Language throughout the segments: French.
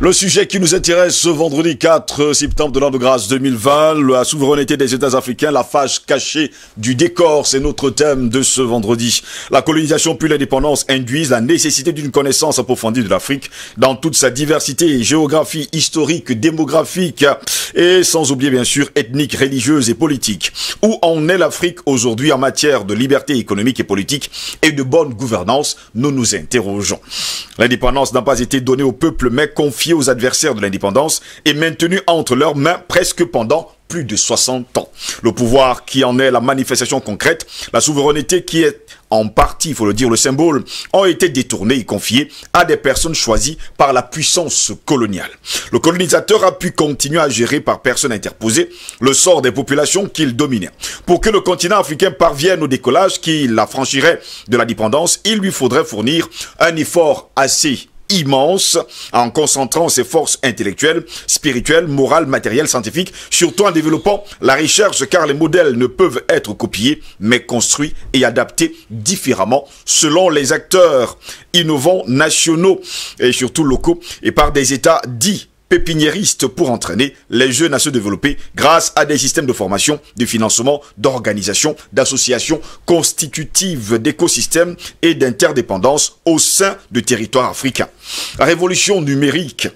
Le sujet qui nous intéresse ce vendredi 4 septembre de l'an de grâce 2020, la souveraineté des États africains, la face cachée du décor, c'est notre thème de ce vendredi. La colonisation puis l'indépendance induisent la nécessité d'une connaissance approfondie de l'Afrique dans toute sa diversité, géographie, historique, démographique et sans oublier bien sûr ethnique, religieuse et politique. Où en est l'Afrique aujourd'hui en matière de liberté économique et politique et de bonne gouvernance? Nous nous interrogeons. L'indépendance n'a pas été donnée au peuple mais confiée aux adversaires de l'indépendance et maintenue entre leurs mains presque pendant plus de 60 ans. Le pouvoir qui en est la manifestation concrète, la souveraineté qui est en partie, il faut le dire, le symbole, ont été détournés et confiés à des personnes choisies par la puissance coloniale. Le colonisateur a pu continuer à gérer par personne interposée le sort des populations qu'il dominait. Pour que le continent africain parvienne au décollage qui l'affranchirait de la dépendance, il lui faudrait fournir un effort assez immense en concentrant ses forces intellectuelles, spirituelles, morales, matérielles, scientifiques, surtout en développant la recherche car les modèles ne peuvent être copiés mais construits et adaptés différemment selon les acteurs innovants nationaux et surtout locaux et par des États dits pépiniéristes pour entraîner les jeunes à se développer grâce à des systèmes de formation, de financement, d'organisation, d'associations constitutives d'écosystèmes et d'interdépendance au sein de territoires africains. La révolution numérique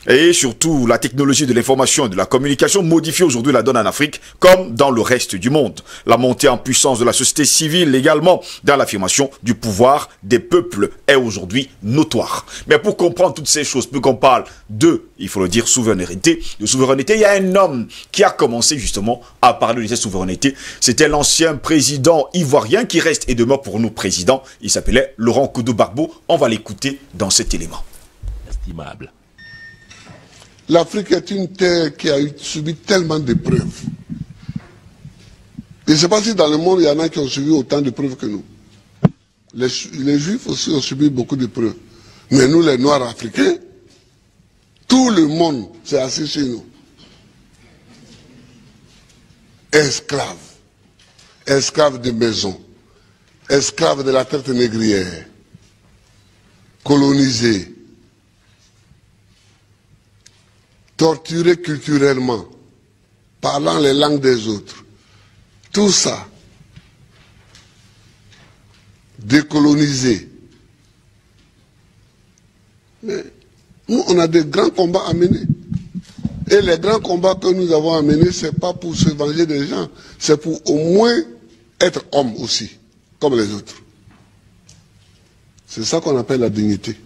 et surtout la technologie de l'information et de la communication modifie aujourd'hui la donne en Afrique comme dans le reste du monde. La montée en puissance de la société civile également dans l'affirmation du pouvoir des peuples est aujourd'hui notoire. Mais pour comprendre toutes ces choses, plus qu'on parle il faut le dire, souveraineté, il y a un homme qui a commencé justement à parler de cette souveraineté. C'était l'ancien président ivoirien qui reste et demeure pour nous président. Il s'appelait Laurent Koudou-Gbagbo. On va l'écouter dans cet élément. Estimable. L'Afrique est une terre qui a subi tellement d'épreuves. Je ne sais pas si dans le monde, il y en a qui ont subi autant d'épreuves que nous. Les Juifs aussi ont subi beaucoup d'épreuves. Mais nous, les Noirs africains, tout le monde s'est assis sur nous. Esclaves. Esclaves de maison. Esclaves de la traite négrière. Colonisés. Torturés culturellement. Parlant les langues des autres. Tout ça. Décolonisés. Mais nous, on a des grands combats à mener. Et les grands combats que nous avons à mener, ce n'est pas pour se venger des gens, c'est pour au moins être homme aussi, comme les autres. C'est ça qu'on appelle la dignité.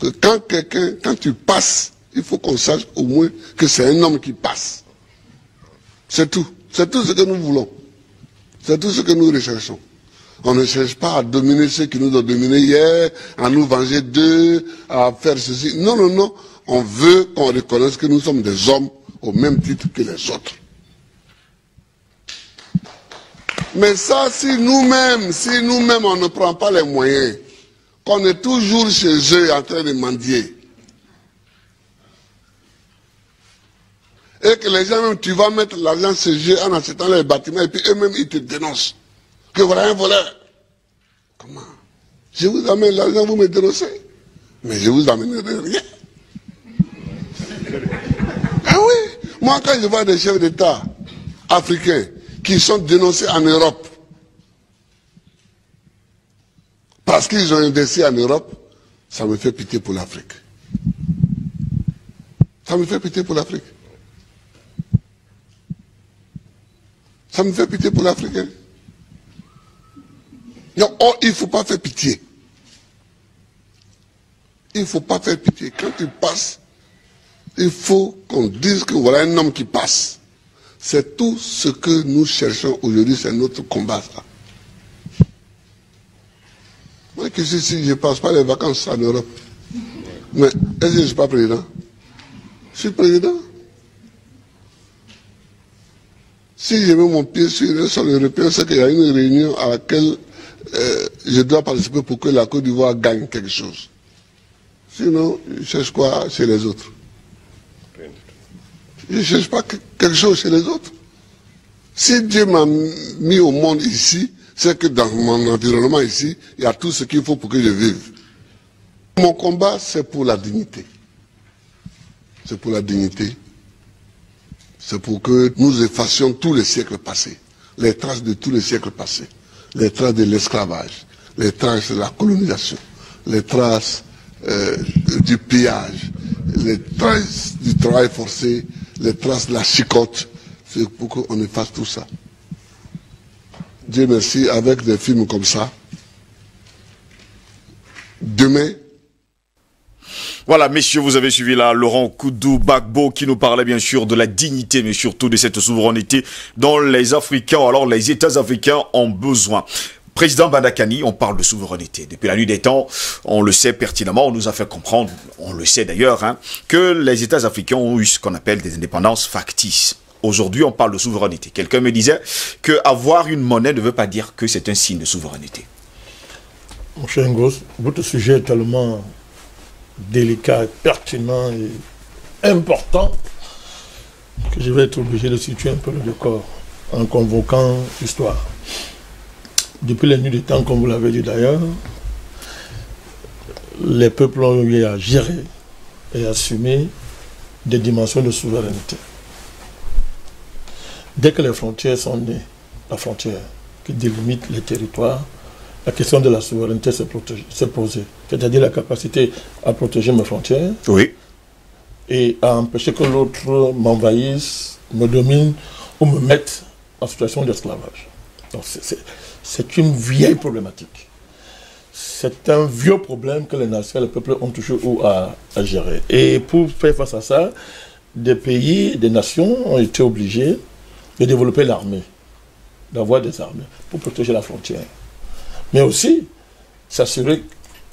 Que quand tu passes, il faut qu'on sache au moins que c'est un homme qui passe. C'est tout. C'est tout ce que nous voulons. C'est tout ce que nous recherchons. On ne cherche pas à dominer ceux qui nous ont dominés hier, à nous venger d'eux, à faire ceci. Non, non, non. On veut qu'on reconnaisse que nous sommes des hommes au même titre que les autres. Mais ça, si nous-mêmes, on ne prend pas les moyens, qu'on est toujours chez eux en train de mendier, et que les gens, même, tu vas mettre l'argent chez eux en achetant les bâtiments, et puis eux-mêmes, ils te dénoncent. Que voilà un voleur. Comment? Je vous amène l'argent, vous me dénoncez. Mais je vous amènerai rien. Ah oui. Moi, quand je vois des chefs d'État africains qui sont dénoncés en Europe, parce qu'ils ont investi en Europe, ça me fait pitié pour l'Afrique. Ça me fait pitié pour l'Afrique. Ça me fait pitié pour l'Afrique. Hein? Non, oh, il ne faut pas faire pitié. Il ne faut pas faire pitié. Quand tu passes, il faut qu'on dise que voilà un homme qui passe. C'est tout ce que nous cherchons aujourd'hui, c'est notre combat, ça. Moi, que si je ne passe pas les vacances en Europe, mais est-ce que je ne suis pas président? Je suis président. Si je mets mon pied sur le sol européen, c'est qu'il y a une réunion à laquelle je dois participer pour que la Côte d'Ivoire gagne quelque chose. Sinon, je cherche quoi chez les autres? Je ne cherche pas quelque chose chez les autres. Si Dieu m'a mis au monde ici, c'est que dans mon environnement ici, il y a tout ce qu'il faut pour que je vive. Mon combat, c'est pour la dignité. c'est pour la dignité. C'est pour que nous effacions tous les siècles passés, les traces de tous les siècles passés, les traces de l'esclavage, les traces de la colonisation, les traces du pillage, les traces du travail forcé, les traces de la chicote. C'est pour qu'on efface tout ça. Dieu merci, avec des films comme ça, demain. Voilà, messieurs, vous avez suivi là Laurent Koudou-Gbagbo qui nous parlait bien sûr de la dignité, mais surtout de cette souveraineté dont les Africains, ou alors les États africains ont besoin. Président Bandakani, on parle de souveraineté. Depuis la nuit des temps, on le sait pertinemment, on nous a fait comprendre, on le sait d'ailleurs, hein, que les États africains ont eu ce qu'on appelle des indépendances factices. Aujourd'hui, on parle de souveraineté. Quelqu'un me disait qu'avoir une monnaie ne veut pas dire que c'est un signe de souveraineté. Mon cher Ngos, votre sujet est tellement délicat, pertinent et important que je vais être obligé de situer un peu le décor en convoquant l'histoire. Depuis les nuits des temps, comme vous l'avez dit d'ailleurs, les peuples ont eu à gérer et assumer des dimensions de souveraineté. Dès que les frontières sont nées, la frontière qui délimite les territoires, la question de la souveraineté s'est posée. C'est-à-dire la capacité à protéger mes frontières, oui, et à empêcher que l'autre m'envahisse, me domine ou me mette en situation d'esclavage. Donc c'est une vieille problématique. C'est un vieux problème que les nations et les peuples ont toujours eu à gérer. Et pour faire face à ça, des pays, des nations ont été obligés de développer l'armée, d'avoir des armées pour protéger la frontière. Mais aussi s'assurer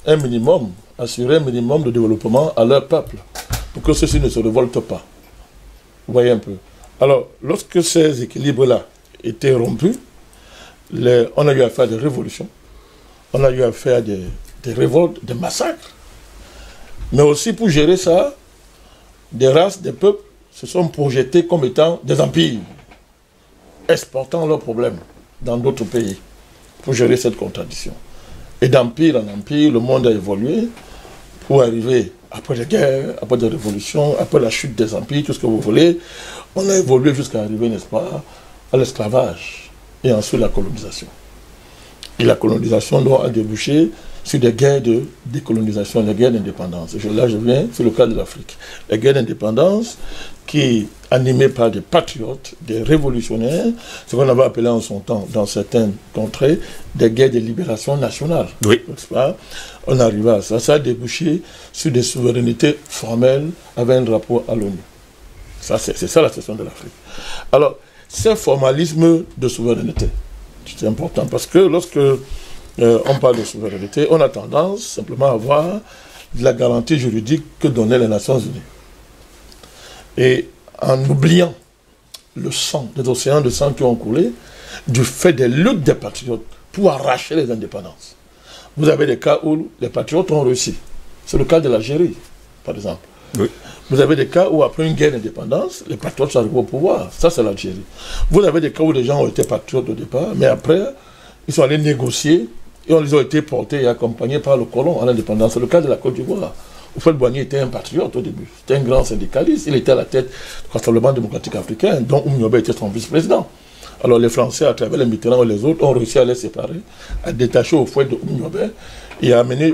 un minimum de développement à leur peuple, pour que ceux-ci ne se révoltent pas. Vous voyez un peu. Alors, lorsque ces équilibres-là étaient rompus, on a eu à faire des révolutions, on a eu à faire des révoltes, des massacres. Mais aussi pour gérer ça, des races, des peuples se sont projetés comme étant des empires, exportant leurs problèmes dans d'autres pays pour gérer cette contradiction. Et d'empire en empire, le monde a évolué pour arriver, après les guerres, après des révolutions, après la chute des empires, tout ce que vous voulez, on a évolué jusqu'à arriver, n'est-ce pas, à l'esclavage et ensuite la colonisation. Et la colonisation doit déboucher sur des guerres de décolonisation, des guerres d'indépendance. Là, je viens sur le cas de l'Afrique. Les guerres d'indépendance qui, animées par des patriotes, des révolutionnaires, ce qu'on avait appelé en son temps, dans certaines contrées, des guerres de libération nationale. Oui. On arrivait à ça. Ça a débouché sur des souverainetés formelles avec un rapport à l'ONU. C'est ça la question de l'Afrique. Alors, ce formalisme de souveraineté, c'est important parce que lorsque on parle de souveraineté, on a tendance simplement à voir de la garantie juridique que donnaient les Nations Unies. Et en oubliant le sang, les océans de sang qui ont coulé, du fait des luttes des patriotes pour arracher les indépendances. Vous avez des cas où les patriotes ont réussi. C'est le cas de l'Algérie, par exemple. Oui. Vous avez des cas où, après une guerre d'indépendance, les patriotes sont arrivés au pouvoir. Ça, c'est l'Algérie. Vous avez des cas où les gens ont été patriotes au départ, mais après, ils sont allés négocier et ils ont été portés et accompagnés par le colon à l'indépendance. C'est le cas de la Côte d'Ivoire. Houphouët-Boigny était un patriote au début. C'était un grand syndicaliste. Il était à la tête du Rassemblement démocratique africain, dont Oumniobé était son vice-président. Alors les Français, à travers les Mitterrand et les autres, ont réussi à les séparer, à détacher Houphouët de Oumniobé et à amener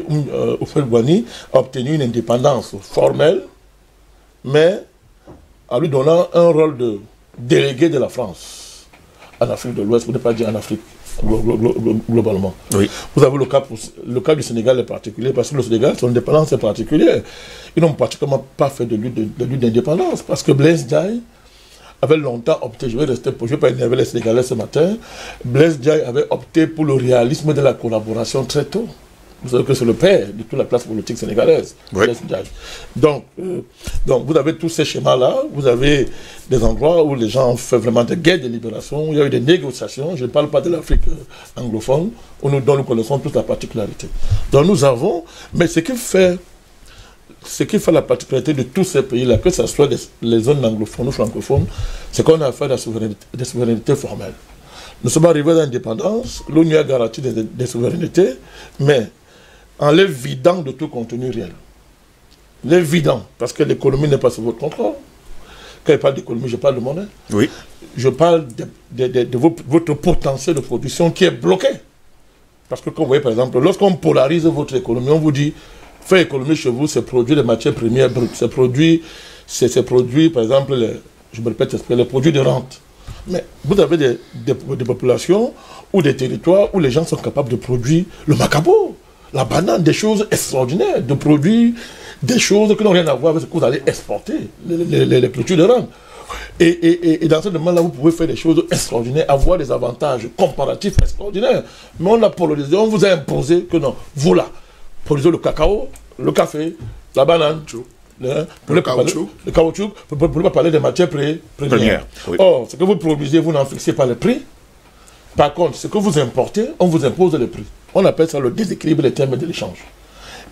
Houphouët-Boigny à obtenir une indépendance formelle, mais en lui donnant un rôle de délégué de la France en Afrique de l'Ouest, pour ne pas dire en Afrique globalement. Oui. Vous avez le cas du Sénégal est particulier, parce que le Sénégal, son indépendance est particulière. Ils n'ont pratiquement pas fait de lutte d'indépendance, parce que Blaise Diagne avait longtemps opté, je vais pas énerver les Sénégalais ce matin, Blaise Diagne avait opté pour le réalisme de la collaboration très tôt. Vous savez que c'est le père de toute la classe politique sénégalaise. Oui. Donc, vous avez tous ces schémas-là, vous avez des endroits où les gens ont fait vraiment des guerres de libération, où il y a eu des négociations, je ne parle pas de l'Afrique anglophone, dont nous connaissons toute la particularité. Donc nous avons, mais ce qui fait la particularité de tous ces pays-là, que ce soit les zones anglophones ou francophones, c'est qu'on a affaire à des souverainetés formelles. Nous sommes arrivés à l'indépendance, l'ONU a garanti des souverainetés, mais en les vidant de tout contenu réel. l'évident, parce que l'économie n'est pas sous votre contrôle. Quand je parle d'économie, je parle de monnaie. Oui. Je parle de votre potentiel de production qui est bloqué. Parce que, comme vous voyez, par exemple, lorsqu'on polarise votre économie, on vous dit, faire économie chez vous, c'est produire des matières premières brutes. C'est produire, par exemple, je me répète, les produits de rente. Mais vous avez des populations ou des territoires où les gens sont capables de produire le macabo, la banane, des choses extraordinaires, de produire des choses qui n'ont rien à voir avec ce que vous allez exporter, les produits de rente. Et dans ce domaine-là, vous pouvez faire des choses extraordinaires, avoir des avantages comparatifs extraordinaires. Mais on a polarisé, on vous a imposé que non, vous là, produisez le cacao, le café, la banane, le caoutchouc, vous ne pouvez pas parler des matières premières. Oui. Or, ce que vous produisez, vous n'en fixez pas le prix. Par contre, ce que vous importez, on vous impose le prix. On appelle ça le déséquilibre des termes de l'échange.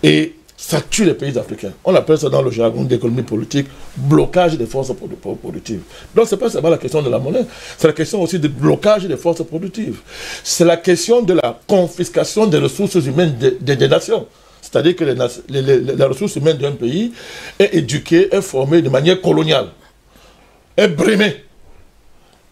Et ça tue les pays africains. On appelle ça dans le jargon d'économie politique blocage des forces productives. Donc ce n'est pas seulement la question de la monnaie, c'est la question aussi du blocage des forces productives. C'est la question de la confiscation des ressources humaines des nations. C'est-à-dire que les ressources humaines d'un pays est éduquée, est formée de manière coloniale, est brimée.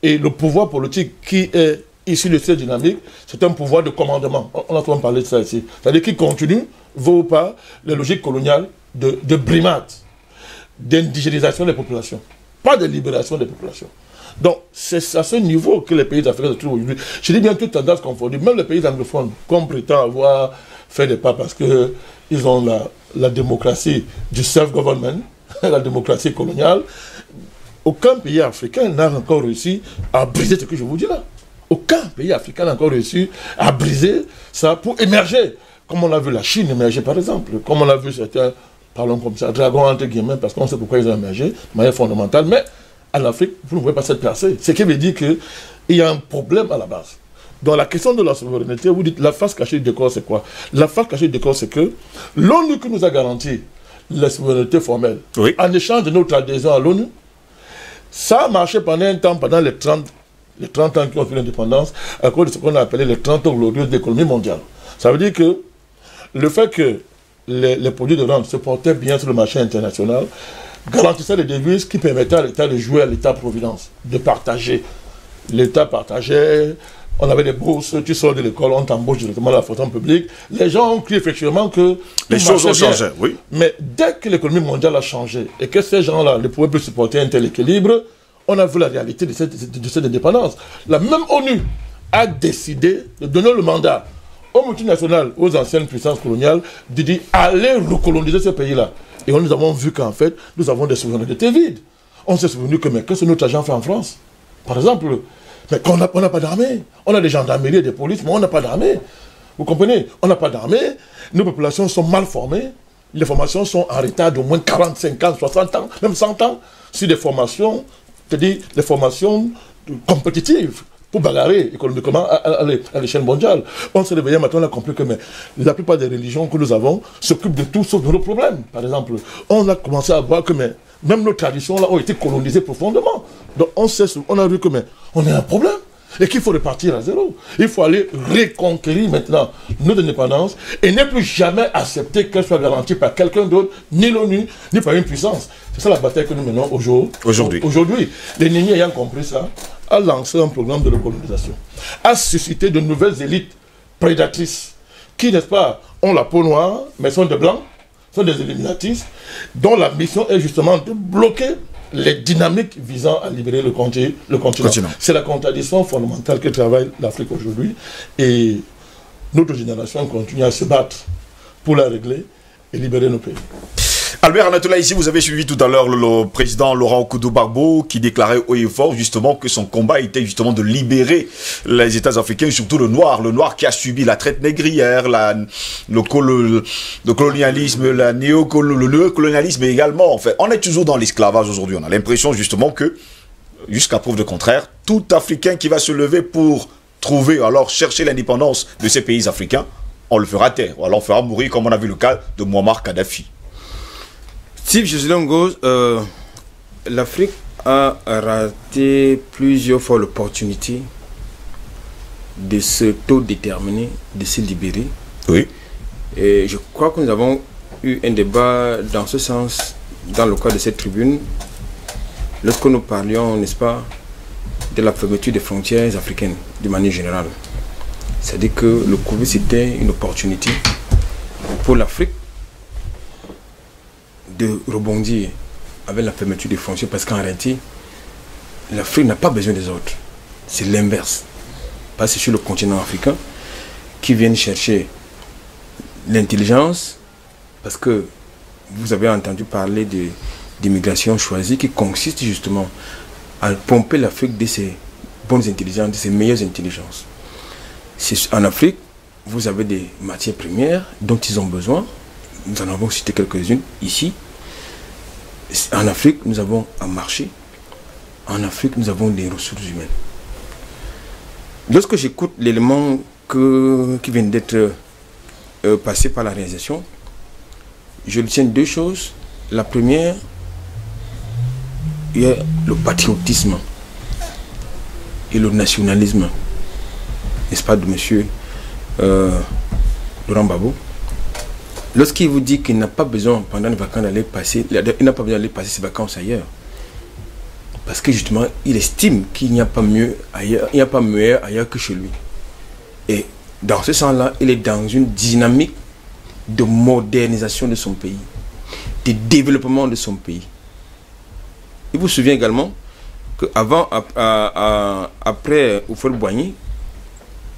Et le pouvoir politique qui est issu de cette dynamique, c'est un pouvoir de commandement. On a souvent parlé de ça ici. C'est-à-dire qu'il continue, veut ou pas, les logiques coloniales de brimade, d'indigénisation des populations, pas de libération des populations. Donc, c'est à ce niveau que les pays africains se trouvent aujourd'hui. Je dis bien toute tendance confondue, même les pays anglophones, comme prétend avoir fait des pas parce qu'ils ont la démocratie du self-government, la démocratie coloniale, aucun pays africain n'a encore réussi à briser ce que je vous dis là. Aucun pays africain n'a encore réussi à briser ça pour émerger. Comme on a vu la Chine émerger par exemple, comme on a vu certains, parlons comme ça, dragons entre guillemets, parce qu'on sait pourquoi ils ont émergé, de manière fondamentale, mais en Afrique, vous ne pouvez pas se placer. Ce qui veut dire qu'il y a un problème à la base. Dans la question de la souveraineté, vous dites la face cachée du décor, c'est quoi? La face cachée du décor, c'est que l'ONU qui nous a garanti la souveraineté formelle, oui, en échange de notre adhésion à l'ONU, ça a marché pendant un temps, pendant les 30 ans qui ont fait l'indépendance, à cause de ce qu'on a appelé les 30 ans glorieux de l'économie mondiale. Ça veut dire que le fait que les produits de rente se portaient bien sur le marché international garantissait des devises qui permettaient à l'État de jouer à l'État-providence, de partager. L'État partageait, on avait des bourses, tu sors de l'école, on t'embauche directement à la fonction publique. Les gens ont cru effectivement que les choses ont changé, oui. Mais dès que l'économie mondiale a changé et que ces gens-là ne pouvaient plus supporter un tel équilibre, on a vu la réalité de cette indépendance. La même ONU a décidé de donner le mandat aux multinationales, aux anciennes puissances coloniales, de dire allez recoloniser ce pays-là. Et nous avons vu qu'en fait, nous avons des souverainetés vides. On s'est souvenu que, mais qu'est-ce que notre agent fait en France? Par exemple, mais on n'a pas d'armée. On a des gendarmeries et des polices, mais on n'a pas d'armée. Vous comprenez? On n'a pas d'armée, nos populations sont mal formées, les formations sont en retard d'au moins 40, 50, 60 ans, même 100 ans, sur des formations, c'est-à-dire des formations compétitives, pour bagarrer économiquement à l'échelle mondiale. On s'est réveillé maintenant, on a compris que mais, la plupart des religions que nous avons s'occupent de tout sauf de nos problèmes. Par exemple, on a commencé à voir que mais, même nos traditions là, ont été colonisées profondément. Donc on a vu que mais, on a un problème et qu'il faut repartir à zéro. Il faut aller reconquérir maintenant notre indépendance et ne plus jamais accepter qu'elle soit garantie par quelqu'un d'autre, ni l'ONU, ni par une puissance. C'est ça la bataille que nous menons aujourd'hui. Aujourd'hui, les Nini ayant compris ça, a lancé un programme de recolonisation, a suscité de nouvelles élites prédatrices qui, n'est-ce pas, ont la peau noire, mais sont des blancs, sont des éliminatistes, dont la mission est justement de bloquer les dynamiques visant à libérer le continent. C'est la contradiction fondamentale que travaille l'Afrique aujourd'hui et notre génération continue à se battre pour la régler et libérer nos pays. Albert Anatola, ici vous avez suivi tout à l'heure le président Laurent Okoudou-Gbagbo qui déclarait haut et fort justement que son combat était justement de libérer les États africains, surtout le noir qui a subi la traite négrière, le colonialisme, le néocolonialisme également. En fait, on est toujours dans l'esclavage aujourd'hui. On a l'impression justement que, jusqu'à preuve de contraire, tout Africain qui va se lever pour trouver, alors chercher l'indépendance de ces pays africains, on le fera taire, ou alors on fera mourir comme on a vu le cas de Muammar Kadhafi. Steve Joselongo, l'Afrique a raté plusieurs fois l'opportunité de s'autodéterminer, de se libérer. Oui. Et je crois que nous avons eu un débat dans ce sens, dans le cadre de cette tribune, lorsque nous parlions, n'est-ce pas, de la fermeture des frontières africaines, de manière générale. C'est-à-dire que le Covid, c'était une opportunité pour l'Afrique de rebondir avec la fermeture des frontières, parce qu'en réalité, l'Afrique n'a pas besoin des autres. C'est l'inverse. Parce que c'est sur le continent africain qui viennent chercher l'intelligence, parce que vous avez entendu parler d'immigration choisie qui consiste justement à pomper l'Afrique de ses bonnes intelligences, de ses meilleures intelligences. En Afrique, vous avez des matières premières dont ils ont besoin. Nous en avons cité quelques-unes ici. En Afrique, nous avons un marché. En Afrique, nous avons des ressources humaines. Lorsque j'écoute l'élément qui vient d'être passé par la réalisation, je retiens deux choses. La première, il y a le patriotisme et le nationalisme, n'est-ce pas, de M. Laurent Gbagbo. Lorsqu'il vous dit qu'il n'a pas besoin pendant les vacances d'aller passer, il n'a pas besoin d'aller passer ses vacances ailleurs, parce que justement il estime qu'il n'y a pas mieux ailleurs, il n'y a pas meilleur ailleurs que chez lui. Et dans ce sens-là, il est dans une dynamique de modernisation de son pays, de développement de son pays. Il vous souvient également qu'avant, après Houphouët-Boigny,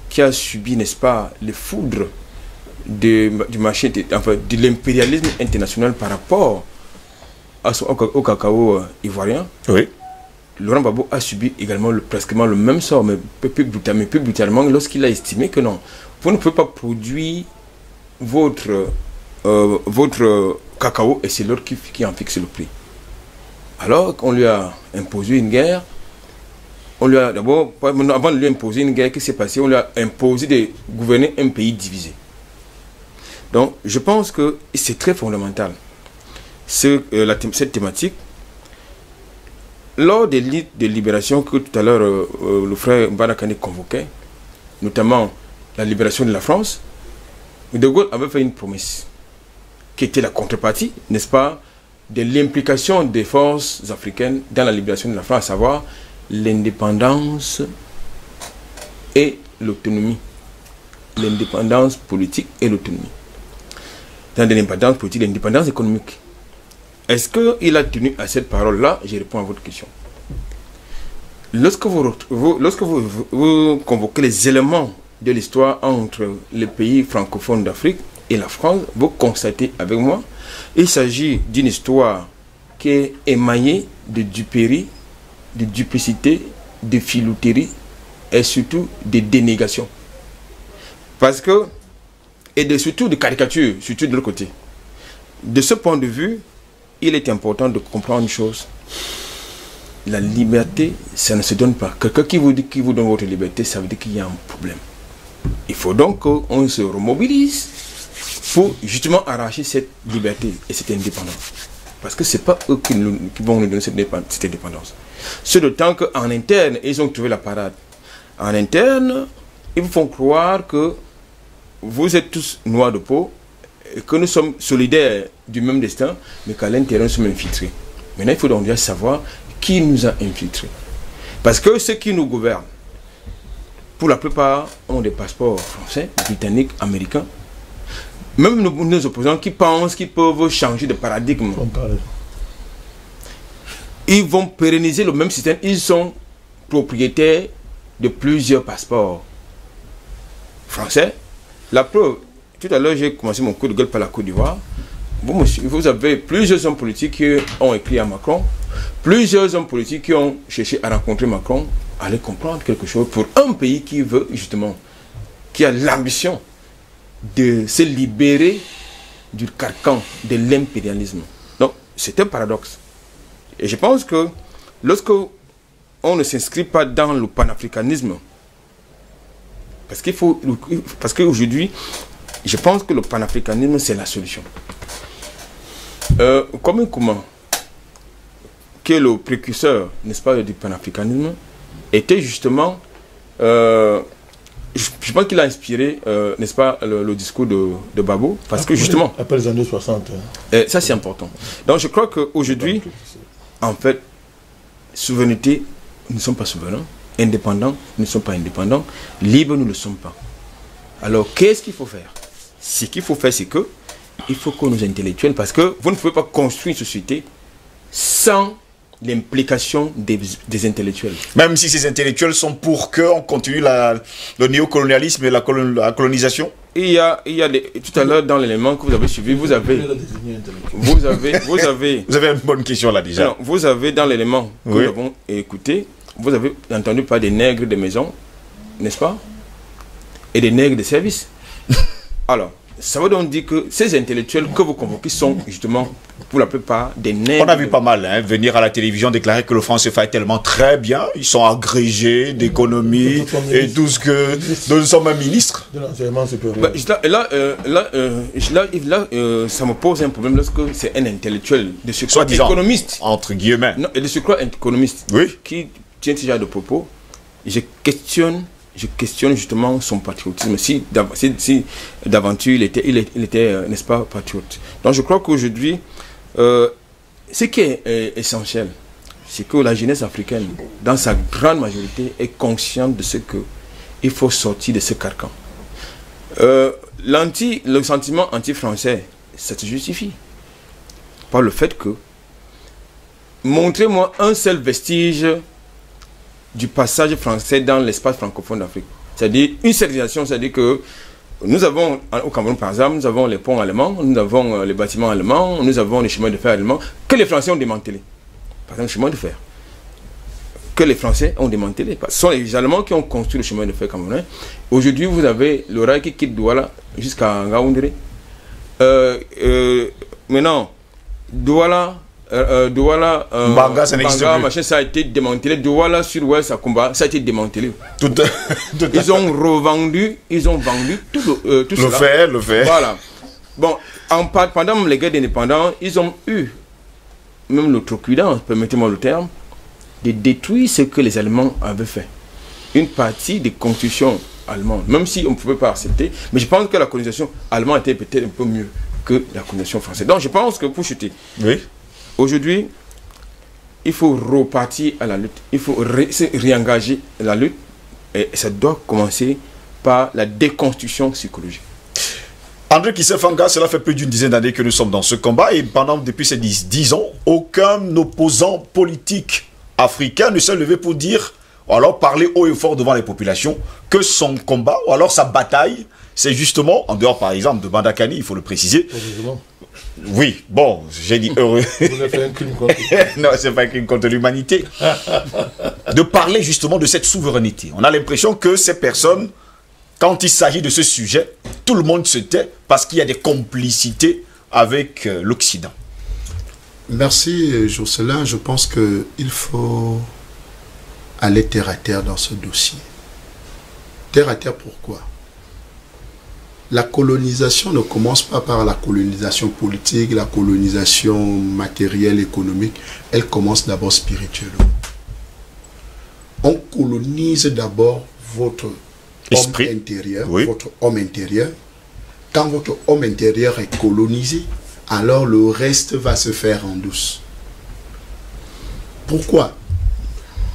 qui a subi, n'est-ce pas, les foudres du marché, enfin, de l'impérialisme international par rapport au cacao ivoirien, oui. Laurent Gbagbo a subi également presque le même sort, mais plus brutalement, lorsqu'il a estimé que non, vous ne pouvez pas produire votre cacao et c'est l'autre qui en fixe le prix. Alors qu'on lui a imposé une guerre, on lui a d'abord, avant de lui imposer une guerre, qu'est-ce qui s'est passé? On lui a imposé de gouverner un pays divisé. Donc, je pense que c'est très fondamental, cette thématique. Lors des luttes de libération que tout à l'heure le frère Barakane convoquait, notamment la libération de la France, De Gaulle avait fait une promesse, qui était la contrepartie, n'est-ce pas, de l'implication des forces africaines dans la libération de la France, à savoir l'indépendance et l'autonomie. L'indépendance politique et l'autonomie. Dans l'indépendance politique, l'indépendance économique. Est-ce qu'il a tenu à cette parole-là? Je réponds à votre question. Lorsque vous convoquez les éléments de l'histoire entre les pays francophones d'Afrique et la France, vous constatez avec moi, il s'agit d'une histoire qui est émaillée de duperie, de duplicité, de filouterie et surtout de dénégation. Parce que, et surtout de caricature, surtout de l'autre côté. De ce point de vue, il est important de comprendre une chose. La liberté, ça ne se donne pas. Quelqu'un qui vous dit qu'il vous donne votre liberté, ça veut dire qu'il y a un problème. Il faut donc qu'on se remobilise pour justement arracher cette liberté et cette indépendance. Parce que ce n'est pas eux qui vont nous donner cette indépendance. C'est d'autant qu'en interne, ils ont trouvé la parade. En interne, ils vous font croire que vous êtes tous noirs de peau, et que nous sommes solidaires du même destin, mais qu'à l'intérieur, nous sommes infiltrés. Maintenant, il faut donc déjà savoir qui nous a infiltrés. Parce que ceux qui nous gouvernent, pour la plupart, ont des passeports français, britanniques, américains. Même nos opposants qui pensent qu'ils peuvent changer de paradigme. Ils vont pérenniser le même système. Ils sont propriétaires de plusieurs passeports français. La preuve, tout à l'heure, j'ai commencé mon coup de gueule par la Côte d'Ivoire. Vous avez plusieurs hommes politiques qui ont écrit à Macron, plusieurs hommes politiques qui ont cherché à rencontrer Macron, à aller comprendre quelque chose pour un pays qui veut justement, qui a l'ambition de se libérer du carcan de l'impérialisme. Donc, c'est un paradoxe. Et je pense que lorsque on ne s'inscrit pas dans le panafricanisme, parce qu'aujourd'hui, je pense que le panafricanisme, c'est la solution. Comme Nkrumah, qui est le précurseur, n'est-ce pas, du panafricanisme, était justement je pense qu'il a inspiré, n'est-ce pas, le discours de Babo, parce que justement... Après les années 60. Ça, c'est important. Donc, je crois qu'aujourd'hui, en fait, souveraineté, nous ne sommes pas souverains. Indépendants, nous ne sommes pas indépendants. Libres, nous ne le sommes pas. Alors, qu'est-ce qu'il faut faire? Ce qu'il faut faire, c'est que il faut que nos intellectuels, parce que vous ne pouvez pas construire une société sans l'implication des intellectuels. Même si ces intellectuels sont pour qu'on continue le néocolonialisme et la colonisation? Il y a tout à l'heure dans l'élément que vous avez suivi, vous avez une bonne question là déjà. Non, vous avez dans l'élément que nous avons écouté, vous avez entendu parler des nègres de maison, n'est-ce pas? Et des nègres de service. Alors, ça veut donc dire que ces intellectuels que vous convoquez sont justement, pour la plupart, des nègres. On a vu pas mal venir à la télévision déclarer que le franc CFA est tellement très bien, ils sont agrégés d'économie et tout ce que nous sommes un ministre. De l'enseignement supérieur. Là, ça me pose un problème lorsque c'est un intellectuel de surcroît économiste. Entre guillemets. Non, et de surcroît économiste qui tient ce genre de propos. Je questionne justement son patriotisme, si d'aventure il était n'est-ce pas, patriote. Donc je crois qu'aujourd'hui, ce qui est essentiel, c'est que la jeunesse africaine, dans sa grande majorité, est consciente de ce qu'il faut sortir de ce carcan. Le sentiment anti-français, ça se justifie par le fait que, montrez-moi un seul vestige du passage français dans l'espace francophone d'Afrique. C'est-à-dire une civilisation, c'est-à-dire que nous avons, au Cameroun par exemple, nous avons les ponts allemands, nous avons les bâtiments allemands, nous avons les chemins de fer allemands, que les Français ont démantelés. Par exemple, le chemin de fer. Que les Français ont démantelé. Ce sont les Allemands qui ont construit le chemin de fer camerounais. Aujourd'hui, vous avez le rail qui quitte Douala jusqu'à Ngaoundéré. Maintenant, Douala... Banga, ça n'existe plus. Machin, ça a été démantelé. Douala sur Ouest à Kumba, ça a été démantelé. Ils ont revendu, ils ont vendu tout cela. Le fait. Voilà. Bon, pendant les guerres d'indépendance, ils ont eu même l'outrecuidance, permettez-moi le terme, de détruire ce que les Allemands avaient fait. Une partie des constructions allemandes, même si on ne pouvait pas accepter, mais je pense que la colonisation allemande était peut-être un peu mieux que la colonisation française. Donc je pense que pour chuter, aujourd'hui, il faut repartir à la lutte, il faut réengager la lutte, et ça doit commencer par la déconstruction psychologique. André Kissefanga, cela fait plus d'une dizaine d'années que nous sommes dans ce combat, et depuis ces 10 ans, aucun opposant politique africain ne s'est levé pour dire, ou alors parler haut et fort devant les populations, que son combat, ou alors sa bataille, c'est justement, en dehors par exemple de Bandakani, il faut le préciser. Oui, bon, j'ai dit heureux. Vous avez fait un crime contre non, c'est pas un crime contre l'humanité. De parler justement de cette souveraineté. On a l'impression que ces personnes, quand il s'agit de ce sujet, tout le monde se tait parce qu'il y a des complicités avec l'Occident. Merci Jocelyn, je pense qu'il faut aller terre à terre dans ce dossier. Terre à terre pourquoi? La colonisation ne commence pas par la colonisation politique, la colonisation matérielle, économique. Elle commence d'abord spirituellement. On colonise d'abord votre homme intérieur, votre homme intérieur. Quand votre homme intérieur est colonisé, alors le reste va se faire en douce. Pourquoi?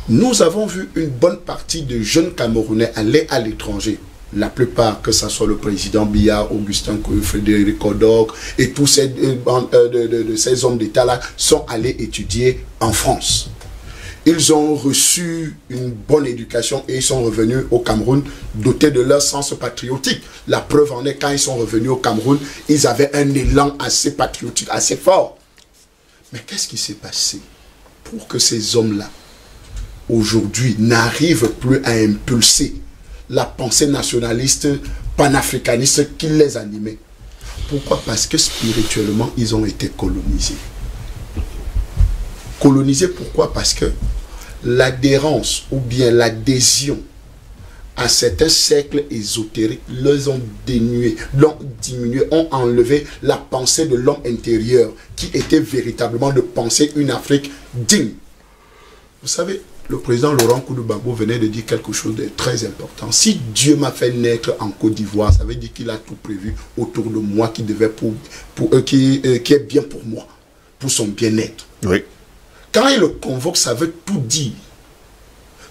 Nous avons vu une bonne partie de jeunes Camerounais aller à l'étranger. La plupart, que ce soit le président Biya, Augustin Koyo, Frédéric Kodok et tous ces hommes d'État-là sont allés étudier en France. Ils ont reçu une bonne éducation et ils sont revenus au Cameroun dotés de leur sens patriotique. La preuve en est, quand ils sont revenus au Cameroun, ils avaient un élan assez patriotique, assez fort. Mais qu'est-ce qui s'est passé pour que ces hommes-là, aujourd'hui, n'arrivent plus à impulser la pensée nationaliste, panafricaniste qui les animait? Pourquoi? Parce que spirituellement, ils ont été colonisés. Colonisés pourquoi? Parce que l'adhérence ou bien l'adhésion à certains cercles ésotériques les ont dénués, l'ont diminué, ont enlevé la pensée de l'homme intérieur qui était véritablement de penser une Afrique digne. Vous savez, le président Laurent Gbagbo venait de dire quelque chose de très important. Si Dieu m'a fait naître en Côte d'Ivoire, ça veut dire qu'il a tout prévu autour de moi qui devait qui est bien pour moi, pour son bien-être. Oui. Quand il le convoque, ça veut tout dire.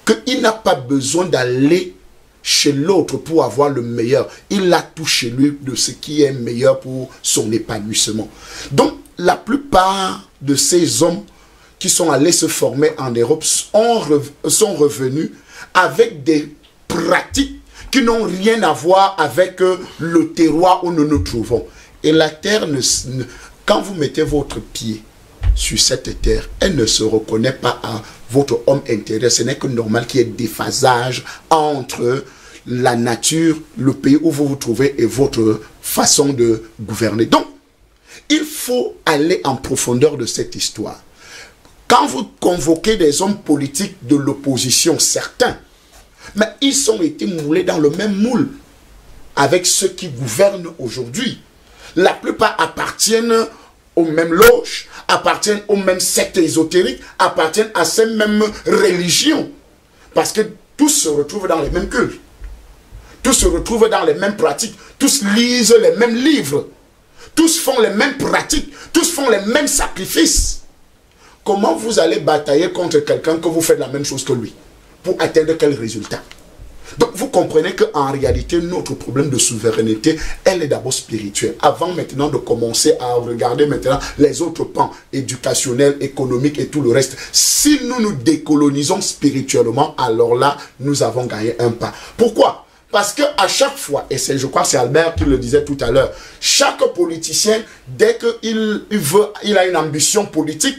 Qu'il n'a pas besoin d'aller chez l'autre pour avoir le meilleur. Il a tout chez lui de ce qui est meilleur pour son épanouissement. Donc, la plupart de ces hommes qui sont allés se former en Europe sont revenus avec des pratiques qui n'ont rien à voir avec le terroir où nous nous trouvons. Et la terre, quand vous mettez votre pied sur cette terre, elle ne se reconnaît pas à votre homme intérieur. Ce n'est que normal qu'il y ait des phasages entre la nature, le pays où vous vous trouvez et votre façon de gouverner. Donc, il faut aller en profondeur de cette histoire. Quand vous convoquez des hommes politiques de l'opposition, certains, mais ils ont été moulés dans le même moule avec ceux qui gouvernent aujourd'hui. La plupart appartiennent aux mêmes loges, appartiennent aux mêmes sectes ésotériques, appartiennent à ces mêmes religions. Parce que tous se retrouvent dans les mêmes cultes. Tous se retrouvent dans les mêmes pratiques. Tous lisent les mêmes livres. Tous font les mêmes pratiques. Tous font les mêmes sacrifices. Comment vous allez batailler contre quelqu'un que vous faites la même chose que lui? Pour atteindre quel résultat? Donc vous comprenez qu'en réalité, notre problème de souveraineté, elle est d'abord spirituelle. Avant maintenant de commencer à regarder maintenant les autres pans éducationnels, économiques et tout le reste, si nous nous décolonisons spirituellement, alors là, nous avons gagné un pas. Pourquoi? Parce que à chaque fois, et je crois que c'est Albert qui le disait tout à l'heure, chaque politicien, dès qu'il a une ambition politique,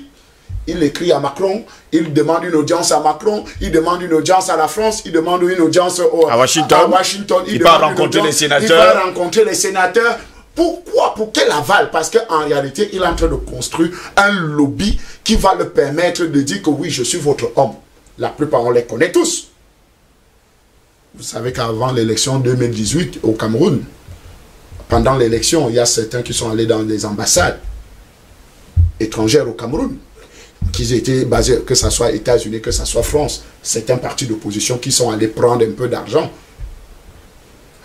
il écrit à Macron, il demande une audience à Macron, il demande une audience à la France, il demande une audience à Washington. Il va rencontrer les sénateurs. Il va rencontrer les sénateurs. Pourquoi? Pour quel aval? Parce qu'en réalité, il est en train de construire un lobby qui va le permettre de dire que oui, je suis votre homme. La plupart, on les connaît tous. Vous savez qu'avant l'élection 2018 au Cameroun, pendant l'élection, il y a certains qui sont allés dans des ambassades étrangères au Cameroun, qu'ils étaient basés, que ce soit États-Unis, que ce soit France, certains partis d'opposition qui sont allés prendre un peu d'argent.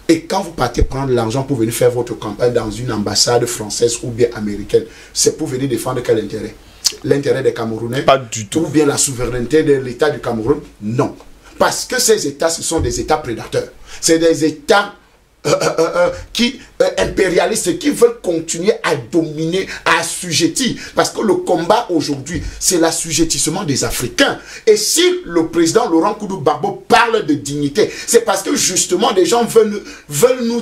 Et quand vous partez prendre l'argent pour venir faire votre campagne dans une ambassade française ou bien américaine, c'est pour venir défendre quel intérêt? L'intérêt des Camerounais? Pas du tout. Ou bien la souveraineté de l'État du Cameroun? Non. Parce que ces États, ce sont des États prédateurs. C'est des États impérialistes qui veulent continuer à dominer, à assujettir. Parce que le combat aujourd'hui, c'est l'assujettissement des Africains. Et si le président Laurent Gbagbo parle de dignité, c'est parce que justement des gens veulent nous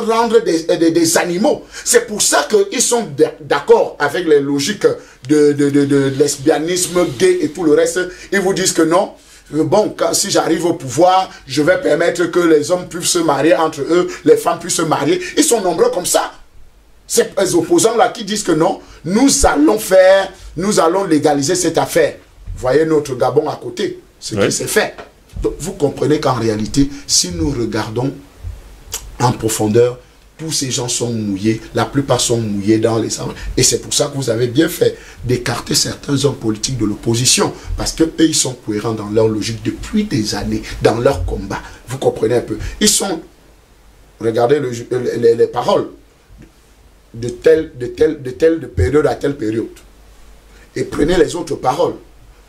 rendre des animaux. C'est pour ça qu'ils sont d'accord avec les logiques de lesbianisme, gay et tout le reste. Ils vous disent que non. Bon, si j'arrive au pouvoir, je vais permettre que les hommes puissent se marier entre eux, les femmes puissent se marier. Ils sont nombreux comme ça. Ces opposants-là qui disent que non, nous allons légaliser cette affaire. Voyez notre Gabon à côté, ce qui s'est fait. Donc, vous comprenez qu'en réalité, si nous regardons en profondeur, tous ces gens sont mouillés, la plupart sont mouillés dans les arbres. Et c'est pour ça que vous avez bien fait d'écarter certains hommes politiques de l'opposition. Parce qu'eux, ils sont cohérents dans leur logique depuis des années, dans leur combat. Vous comprenez un peu. Ils sont, regardez les paroles, de telle période à telle période. Et prenez les autres paroles.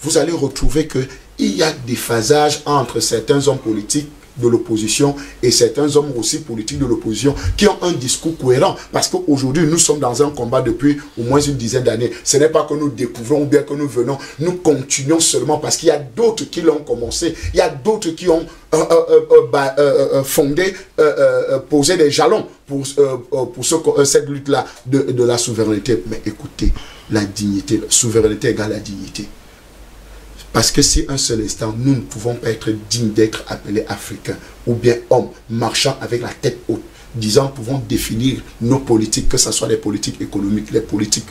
Vous allez retrouver qu'il y a des phasages entre certains hommes politiques de l'opposition et certains hommes aussi politiques de l'opposition qui ont un discours cohérent, parce qu'aujourd'hui nous sommes dans un combat depuis au moins une dizaine d'années. Ce n'est pas que nous découvrons ou bien que nous venons, nous continuons seulement parce qu'il y a d'autres qui l'ont commencé, il y a d'autres qui ont posé des jalons pour cette lutte-là de la souveraineté. Mais écoutez, la dignité, la souveraineté égale la dignité. Parce que si un seul instant, nous ne pouvons pas être dignes d'être appelés Africains, ou bien hommes, marchant avec la tête haute, disant, pouvons définir nos politiques, que ce soit les politiques économiques, les politiques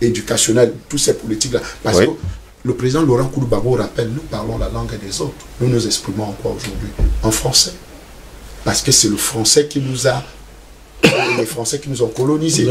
éducationnelles, toutes ces politiques-là. Parce que le président Laurent Gbagbo rappelle, nous parlons la langue des autres. Nous nous exprimons en quoi aujourd'hui? En français. Parce que c'est le français qui nous a... les Français qui nous ont colonisés.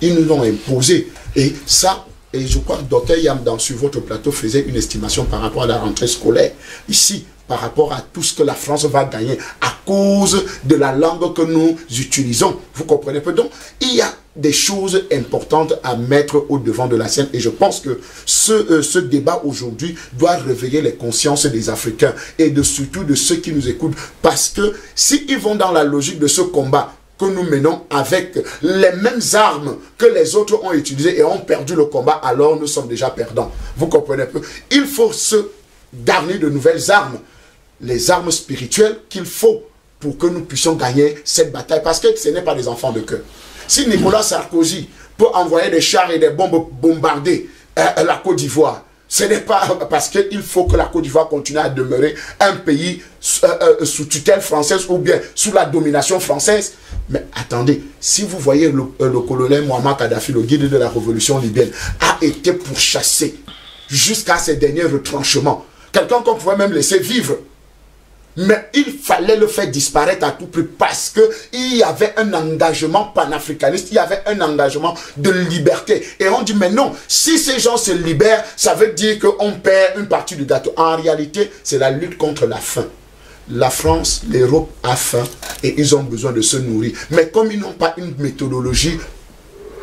Ils nous l'ont imposé. Et ça... et je crois que Dr Yam, sur votre plateau, faisait une estimation par rapport à la rentrée scolaire. Ici, par rapport à tout ce que la France va gagner à cause de la langue que nous utilisons. Vous comprenez peu? Donc, il y a des choses importantes à mettre au devant de la scène et je pense que ce débat aujourd'hui doit réveiller les consciences des Africains et surtout de ceux qui nous écoutent, parce que s'ils vont dans la logique de ce combat que nous menons avec les mêmes armes que les autres ont utilisées et ont perdu le combat, alors nous sommes déjà perdants. Vous comprenez peu? Il faut se garnir de nouvelles armes, les armes spirituelles qu'il faut pour que nous puissions gagner cette bataille, parce que ce n'est pas des enfants de cœur. Si Nicolas Sarkozy peut envoyer des chars et des bombes bombarder la Côte d'Ivoire, ce n'est pas parce qu'il faut que la Côte d'Ivoire continue à demeurer un pays sous tutelle française ou bien sous la domination française. Mais attendez, si vous voyez le colonel Muammar Kadhafi, le guide de la révolution libyenne, a été pourchassé jusqu'à ses derniers retranchements. Quelqu'un qu'on pouvait même laisser vivre. Mais il fallait le faire disparaître à tout prix parce qu'il y avait un engagement panafricaniste, il y avait un engagement de liberté. Et on dit, mais non, si ces gens se libèrent, ça veut dire qu'on perd une partie du gâteau. En réalité, c'est la lutte contre la faim. La France, l'Europe a faim et ils ont besoin de se nourrir. Mais comme ils n'ont pas une méthodologie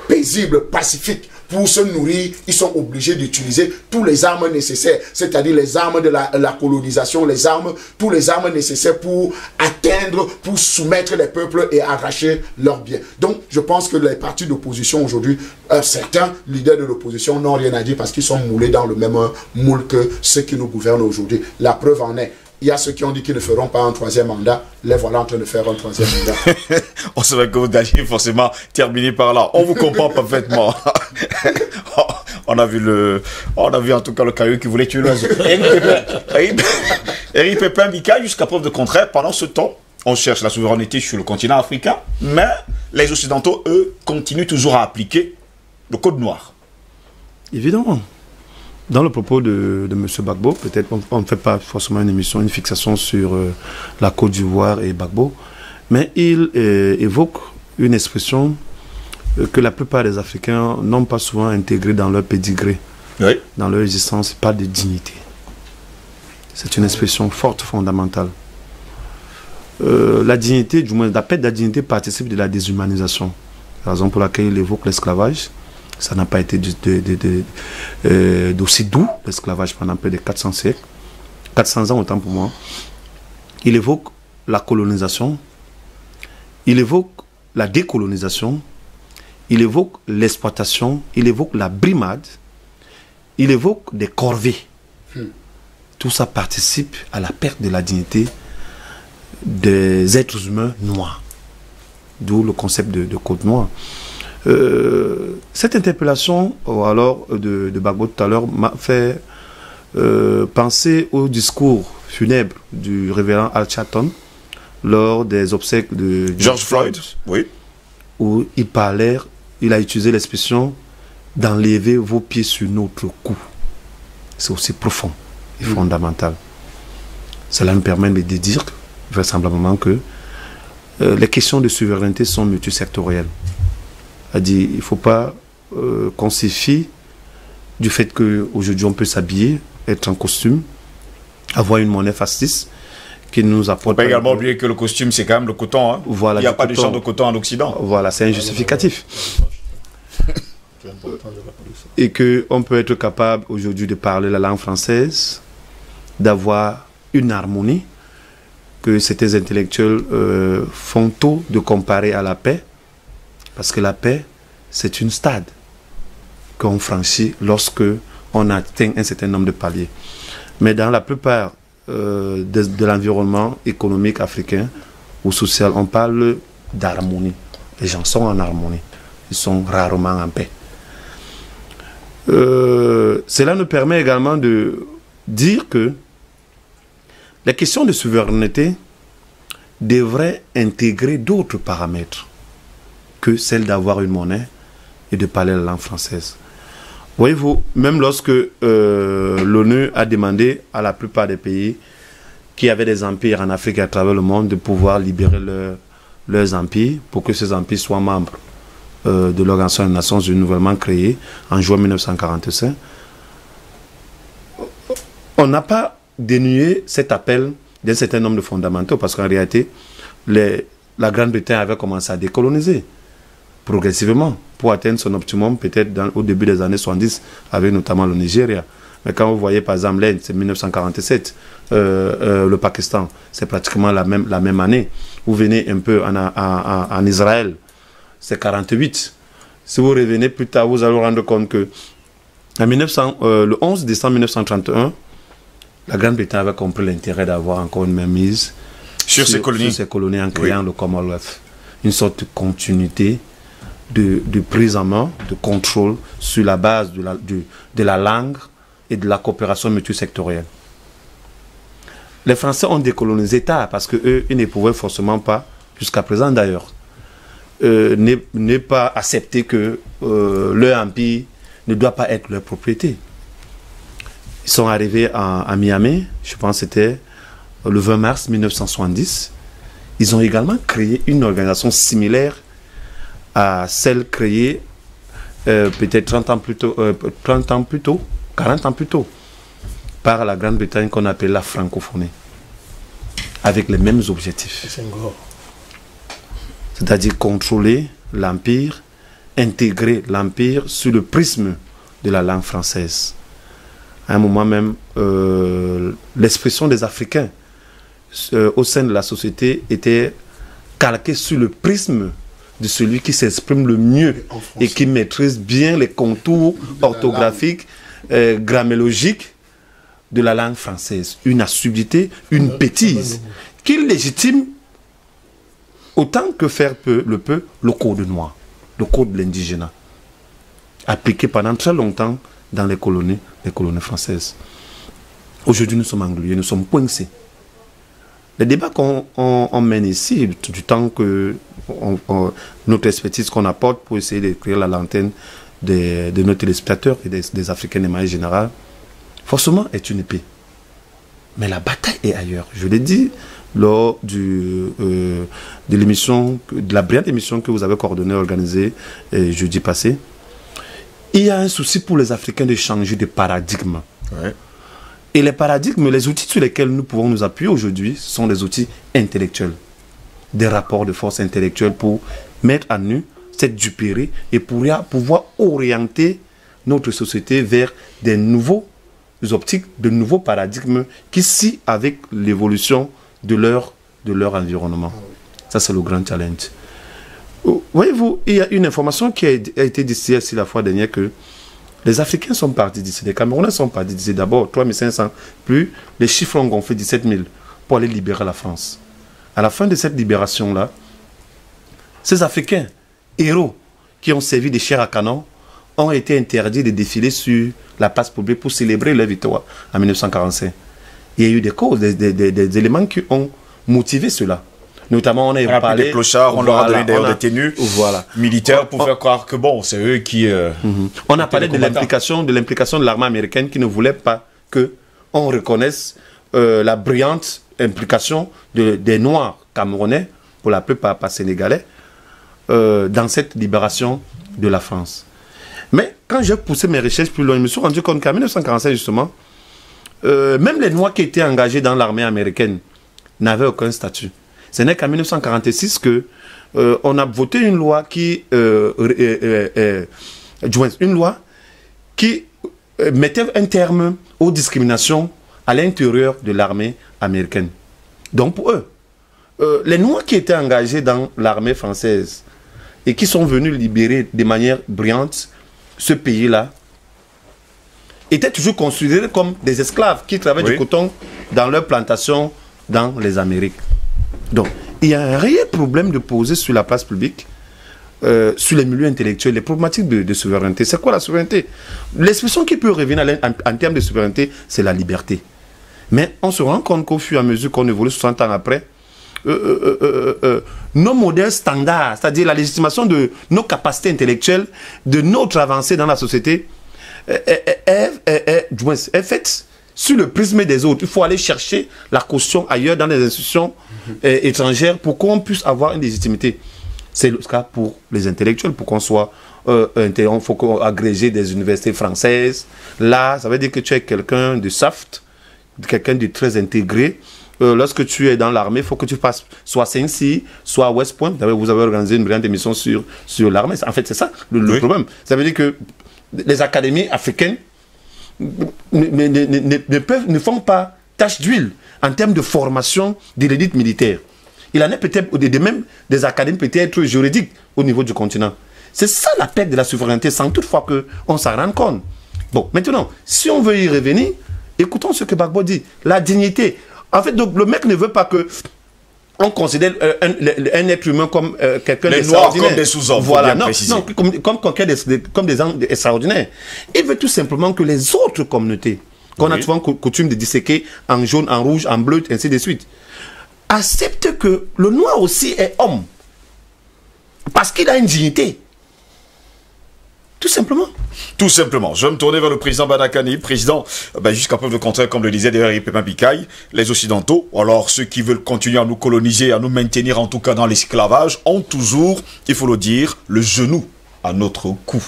paisible, pacifique, pour se nourrir, ils sont obligés d'utiliser tous les armes nécessaires, c'est-à-dire les armes de la colonisation, tous les armes nécessaires pour atteindre, pour soumettre les peuples et arracher leurs biens. Donc, je pense que les partis d'opposition aujourd'hui, certains leaders de l'opposition n'ont rien à dire parce qu'ils sont moulés dans le même moule que ceux qui nous gouvernent aujourd'hui. La preuve en est. Il y a ceux qui ont dit qu'ils ne feront pas un troisième mandat. Les voilà en train de faire un troisième mandat. On savait que vous alliez forcément terminer par là. On vous comprend parfaitement. On a vu en tout cas le caillou qui voulait tuer l'oiseau. Éric Pépin Bika, jusqu'à preuve de contraire, pendant ce temps, on cherche la souveraineté sur le continent africain, mais les Occidentaux, eux, continuent toujours à appliquer le code noir. Évidemment. Dans le propos de M. Gbagbo, peut-être on ne fait pas forcément une fixation sur la Côte d'Ivoire et Gbagbo, mais il évoque une expression que la plupart des Africains n'ont pas souvent intégrée dans leur pédigré, oui, dans leur existence, pas de dignité. C'est une expression forte, fondamentale. La dignité, du moins la perte de la dignité participe de la déshumanisation. C'est la raison pour laquelle il évoque l'esclavage. Ça n'a pas été d'aussi doux, l'esclavage, pendant près de 400 siècles. 400 ans, autant pour moi. Il évoque la colonisation. Il évoque la décolonisation. Il évoque l'exploitation. Il évoque la brimade. Il évoque des corvées. Tout ça participe à la perte de la dignité des êtres humains noirs. D'où le concept de code noir. Cette interpellation alors de Gbagbo tout à l'heure m'a fait penser au discours funèbre du révérend Al Sharpton lors des obsèques de George Floyd, oui, où il a utilisé l'expression d'enlever vos pieds sur notre cou. C'est aussi profond et fondamental. Cela nous permet de dire vraisemblablement que les questions de souveraineté sont multisectorielles. C'est-à-dire, il ne faut pas qu'on s'y fie du fait qu'aujourd'hui on peut s'habiller, être en costume, avoir une monnaie factice qui nous apporte... Il ne faut pas également oublier que le costume, c'est quand même le coton. Hein. Voilà, il n'y a pas de champ de coton en Occident. Voilà, c'est injustificatif. Et qu'on peut être capable aujourd'hui de parler la langue française, d'avoir une harmonie, que ces intellectuels font tôt de comparer à la paix. Parce que la paix, c'est une stade qu'on franchit lorsque on atteint un certain nombre de paliers. Mais dans la plupart de l'environnement économique africain ou social, on parle d'harmonie. Les gens sont en harmonie. Ils sont rarement en paix. Cela nous permet également de dire que la question de souveraineté devrait intégrer d'autres paramètres que celle d'avoir une monnaie et de parler la langue française. Voyez-vous, même lorsque l'ONU a demandé à la plupart des pays qui avaient des empires en Afrique et à travers le monde de pouvoir libérer leurs empires pour que ces empires soient membres de l'Organisation des Nations Unies nouvellement créée en juin 1945, on n'a pas dénué cet appel d'un certain nombre de fondamentaux parce qu'en réalité, la Grande-Bretagne avait commencé à décoloniser progressivement pour atteindre son optimum peut-être au début des années 70 avec notamment le Nigeria. Mais quand vous voyez par exemple l'Inde, c'est 1947, le Pakistan, c'est pratiquement la même année. Vous venez un peu en Israël, c'est 48. Si vous revenez plus tard, vous allez vous rendre compte que le 11 décembre 1931, la Grande-Bretagne avait compris l'intérêt d'avoir encore une mainmise sur ses colonies en créant le Commonwealth. Une sorte de continuité de prise en main, de contrôle sur la base de la langue et de la coopération multisectorielle. Les Français ont décolonisé tard parce qu'eux, ils ne pouvaient forcément pas, jusqu'à présent d'ailleurs, ne pas accepter que leur empire ne doit pas être leur propriété. Ils sont arrivés à Miami, je pense que c'était le 20 mars 1970. Ils ont également créé une organisation similaire à celle créée peut-être 40 ans plus tôt, par la Grande-Bretagne qu'on appelle la francophonie, avec les mêmes objectifs. C'est-à-dire contrôler l'Empire, intégrer l'Empire sur le prisme de la langue française. À un moment même, l'expression des Africains au sein de la société était calquée sur le prisme de celui qui s'exprime le mieux et qui maîtrise bien les contours orthographiques, grammatologiques de la langue française. Une assiduité, une bêtise qui légitime autant que faire peut le code noir, le code de l'indigénat, appliqué pendant très longtemps dans les colonies françaises. Aujourd'hui, nous sommes englués, nous sommes coincés. Les débats qu'on mène ici, du temps que notre expertise qu'on apporte pour essayer d'écrire la lanterne de nos téléspectateurs et des Africains de manière générale, forcément est une épée. Mais la bataille est ailleurs. Je l'ai dit lors de l'émission, de la brillante émission que vous avez coordonnée, organisée jeudi passé. Il y a un souci pour les Africains de changer de paradigme. Ouais. Et les paradigmes, les outils sur lesquels nous pouvons nous appuyer aujourd'hui sont des outils intellectuels. Des rapports de force intellectuelle pour mettre à nu cette dupérie et pour pouvoir orienter notre société vers des nouveaux optiques, de nouveaux paradigmes qui s'y avec l'évolution de leur environnement. Ça, c'est le grand challenge. Voyez-vous, il y a une information qui a été distillée ici la fois dernière que les Africains sont partis d'ici, les Camerounais sont partis d'ici. D'abord 3500, plus les chiffres ont gonflé 17 000 pour aller libérer la France. À la fin de cette libération-là, ces Africains, héros, qui ont servi de chair à canon, ont été interdits de défiler sur la place publique pour célébrer leur victoire en 1945. Il y a eu des causes, des éléments qui ont motivé cela. Notamment, on a parlé des clochards, on leur a donné d'ailleurs des tenues militaires pour faire croire que bon, c'est eux qui... On a parlé de l'implication de l'armée américaine qui ne voulait pas qu'on reconnaisse la brillante implication des Noirs camerounais, pour la plupart pas sénégalais, dans cette libération de la France. Mais quand j'ai poussé mes recherches plus loin, je me suis rendu compte qu'en 1945, justement, même les Noirs qui étaient engagés dans l'armée américaine n'avaient aucun statut. Ce n'est qu'en 1946 qu'on a voté une loi qui mettait un terme aux discriminations à l'intérieur de l'armée américaine. Donc pour eux, les Noirs qui étaient engagés dans l'armée française et qui sont venus libérer de manière brillante ce pays-là, étaient toujours considérés comme des esclaves qui travaillaient du coton dans leurs plantations dans les Amériques. Donc, il y a un réel problème de poser sur la place publique, sur les milieux intellectuels, les problématiques de souveraineté. C'est quoi la souveraineté? L'expression qui peut revenir en termes de souveraineté, c'est la liberté. Mais on se rend compte qu'au fur et à mesure qu'on évolue 60 ans après, nos modèles standards, c'est-à-dire la légitimation de nos capacités intellectuelles, de notre avancée dans la société, est faite sur le prisme des autres. Il faut aller chercher la caution ailleurs dans les institutions étrangères pour qu'on puisse avoir une légitimité. C'est le cas pour les intellectuels, pour qu'on soit... il faut qu'on agrégé des universités françaises. Là, ça veut dire que tu es quelqu'un de soft, quelqu'un de très intégré. Lorsque tu es dans l'armée, il faut que tu passes soit Saint-Cyr, soit West Point. Vous avez organisé une brillante émission sur l'armée. En fait, c'est ça le problème. Ça veut dire que les académies africaines ne font pas tache d'huile en termes de formation de l'élite militaire. Il en est peut-être même des académies peut-être juridiques au niveau du continent. C'est ça la perte de la souveraineté, sans toutefois qu'on s'en rende compte. Bon, maintenant, si on veut y revenir, écoutons ce que Gbagbo dit. La dignité. En fait, donc, le mec ne veut pas que on considère un être humain comme quelqu'un d'extraordinaire. Comme des sous-hommes, voilà, non, comme des gens extraordinaires. Il veut tout simplement que les autres communautés, qu'on a souvent coutume de disséquer en jaune, en rouge, en bleu, ainsi de suite, acceptent que le noir aussi est homme. Parce qu'il a une dignité. Tout simplement. Tout simplement. Je vais me tourner vers le président Badakani. Président, jusqu'à preuve de contraire, comme le disait d'ailleurs Pépin Pikaï, les Occidentaux, alors ceux qui veulent continuer à nous coloniser, à nous maintenir en tout cas dans l'esclavage, ont toujours, il faut le dire, le genou à notre cou.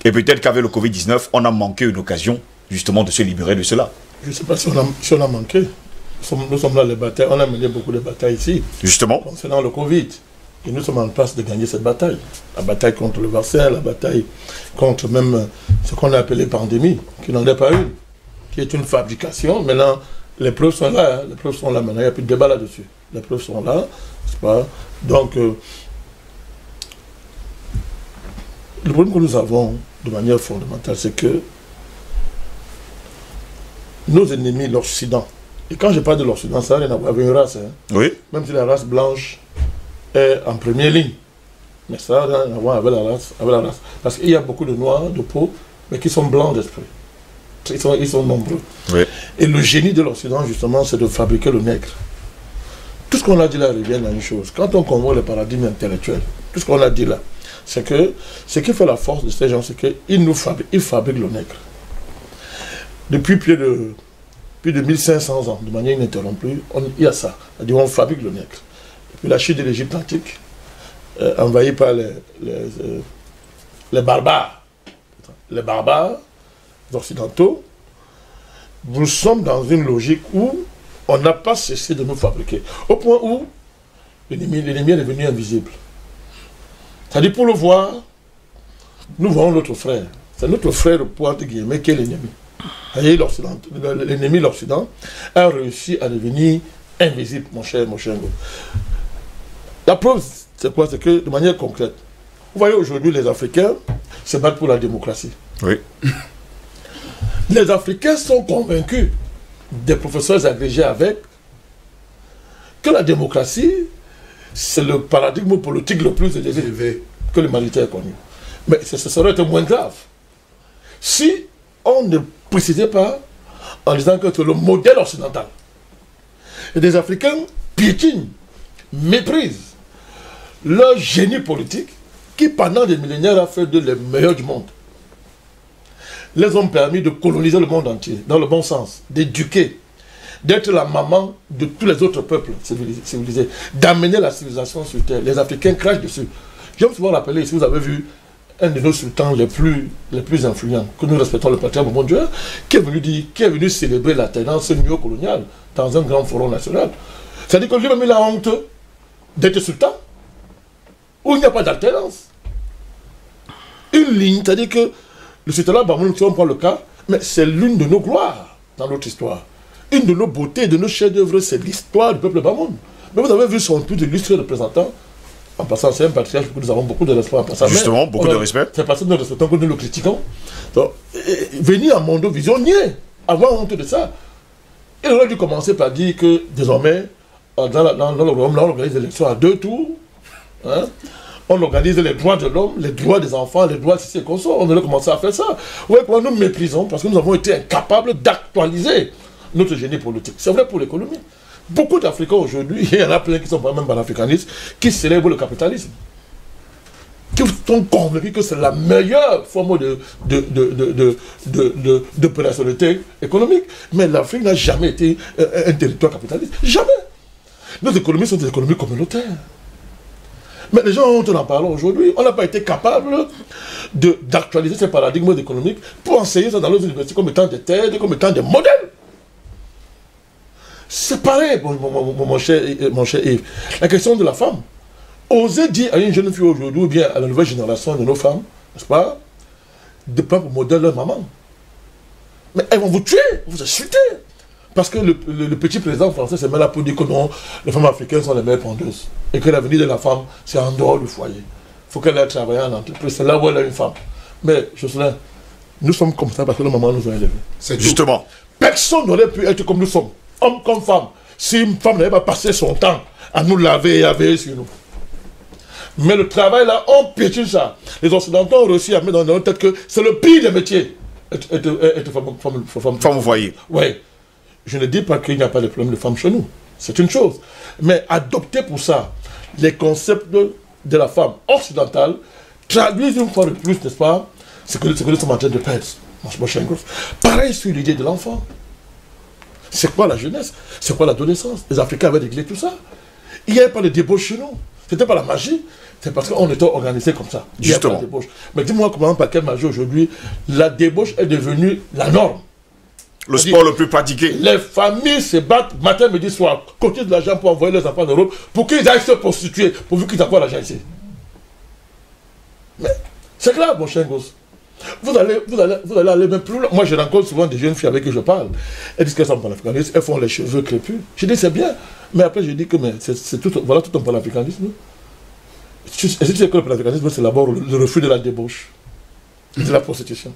Et peut-être qu'avec le Covid-19, on a manqué une occasion justement de se libérer de cela. Je ne sais pas si on a manqué. Nous sommes là, les batailles. On a mené beaucoup de batailles ici. Justement. Concernant le Covid. Et nous sommes en passe de gagner cette bataille. La bataille contre le vaccin, la bataille contre même ce qu'on a appelé pandémie, qui n'en est pas une, qui est une fabrication. Maintenant, les preuves sont là. Hein. Les preuves sont là maintenant. Il n'y a plus de débat là-dessus. Les preuves sont là. N'est-ce pas? Donc, le problème que nous avons de manière fondamentale, c'est que nos ennemis, l'Occident, et quand je parle de l'Occident, ça n'a rien à voir avec une race. Hein. Oui. Même si la race blanche est en première ligne. Mais ça n'a rien à voir avec la race. Parce qu'il y a beaucoup de noirs de peau, mais qui sont blancs d'esprit. Ils sont nombreux. Oui. Et le génie de l'Occident, justement, c'est de fabriquer le nègre. Tout ce qu'on a dit là revient à une chose. Quand on convoque le paradigme intellectuel, tout ce qu'on a dit là, c'est que ce qui fait la force de ces gens, c'est qu'ils fabriquent le nègre. Depuis plus de 1500 ans, de manière ininterrompue, il y a ça. C'est-à-dire on fabrique le nègre. Depuis la chute de l'Égypte antique, envahie par les barbares, les occidentaux, nous sommes dans une logique où on n'a pas cessé de nous fabriquer. Au point où l'ennemi est devenu invisible. C'est-à-dire pour le voir, nous voyons notre frère. C'est notre frère, entre guillemets, qui est l'ennemi. L'ennemi, l'Occident, a réussi à devenir invisible, mon cher Ngo. La preuve, c'est quoi? C'est que, de manière concrète, vous voyez aujourd'hui les Africains se battent pour la démocratie. Oui. Les Africains sont convaincus, des professeurs agrégés avec, que la démocratie, c'est le paradigme politique le plus élevé que l'humanité a connu. Mais ça serait été moins grave si on ne précisait pas en disant que c'est le modèle occidental. Et des Africains piétinent, méprisent leur génie politique qui, pendant des millénaires, a fait de les meilleurs du monde. Les ont permis de coloniser le monde entier, dans le bon sens, d'éduquer, d'être la maman de tous les autres peuples civilisés, d'amener la civilisation sur Terre. Les Africains crachent dessus. J'aime souvent rappeler, si vous avez vu un de nos sultans les plus influents, que nous respectons, le patriarche Boumondjouer, qui est venu célébrer l'alternance néocoloniale dans un grand forum national. C'est-à-dire que lui-même, il a honte d'être sultan, où il n'y a pas d'alternance. Une ligne, c'est-à-dire que le sultanat Bamoun, si on prend le cas, mais c'est l'une de nos gloires dans notre histoire. Une de nos beautés, de nos chefs-d'œuvre, c'est l'histoire du peuple Bamoun. Mais vous avez vu son plus illustre représentant. En passant, c'est un patriarche que nous avons beaucoup de respect en passant. Justement, beaucoup de respect. C'est parce que nous respectons que nous le critiquons. Donc, venir à Mondo Vision, nier, avoir honte de ça. Il aurait dû commencer par dire que désormais, dans le royaume, on organise des élections à 2 tours. Hein? On organise les droits de l'homme, les droits des enfants, les droits de ces consorts. On aurait commencé à faire ça. Vous voyez comment nous méprisons parce que nous avons été incapables d'actualiser notre génie politique. C'est vrai pour l'économie. Beaucoup d'Africains aujourd'hui, il y en a plein qui sont pas même panafricanistes, qui célèbrent le capitalisme. Qui sont convaincus que c'est la meilleure forme d'opérationnalité économique. Mais l'Afrique n'a jamais été un territoire capitaliste. Jamais. Nos économies sont des économies communautaires. Mais les gens ont en parlant aujourd'hui. On n'a pas été capable d'actualiser ces paradigmes économiques pour enseigner ça dans nos universités comme étant des thèses, comme étant des modèles. C'est pareil, mon cher Yves. La question de la femme. Osez dire à une jeune fille aujourd'hui, ou bien à la nouvelle génération de nos femmes, n'est-ce pas, de prendre pour modèle leur maman. Mais elles vont vous tuer, vous insulter. Parce que le petit président français se met là pour dire que non, les femmes africaines sont les meilleures pondeuses. Et que l'avenir de la femme, c'est en dehors du foyer. Il faut qu'elle aille travailler en entreprise. C'est là où elle a une femme. Mais, Jocelyn, nous sommes comme ça parce que nos mamans nous ont élevés. Justement. Personne n'aurait pu être comme nous sommes, homme comme femme, si une femme n'avait pas passé son temps à nous laver et à veiller sur nous. Mais le travail là, on piétine ça. Les Occidentaux ont réussi à mettre dans notre tête que c'est le pire des métiers. Être Femme au foyer. Oui. Je ne dis pas qu'il n'y a pas de problème de femmes chez nous. C'est une chose. Mais adopter pour ça les concepts de la femme occidentale traduisent une fois de plus, n'est-ce pas, ce que nous sommes en train de perdre. Pareil sur l'idée de l'enfant. C'est quoi la jeunesse? C'est quoi l'adolescence? Les Africains avaient réglé tout ça. Il n'y avait pas de débauche chez nous. C'était pas la magie. C'est parce qu'on était organisé comme ça. Il n'y a pas de débauche. Mais dis-moi comment, par quelle magie aujourd'hui, la débauche est devenue la norme. Le sport le plus pratiqué. Les familles se battent matin, midi, soir, cotisent de l'argent pour envoyer leurs enfants en Europe, pour qu'ils aillent se prostituer, pourvu qu'ils envoient l'argent ici. Mais c'est grave, mon cher gosse. Vous allez aller même plus loin. Moi, je rencontre souvent des jeunes filles avec qui je parle. Elles disent qu'elles sont panafricanistes, elles font les cheveux crépus. Je dis c'est bien, mais après je dis que c'est tout, voilà tout un panafricanisme. Est-ce que tu sais que le panafricanisme, c'est d'abord le refus de la débauche, de la prostitution?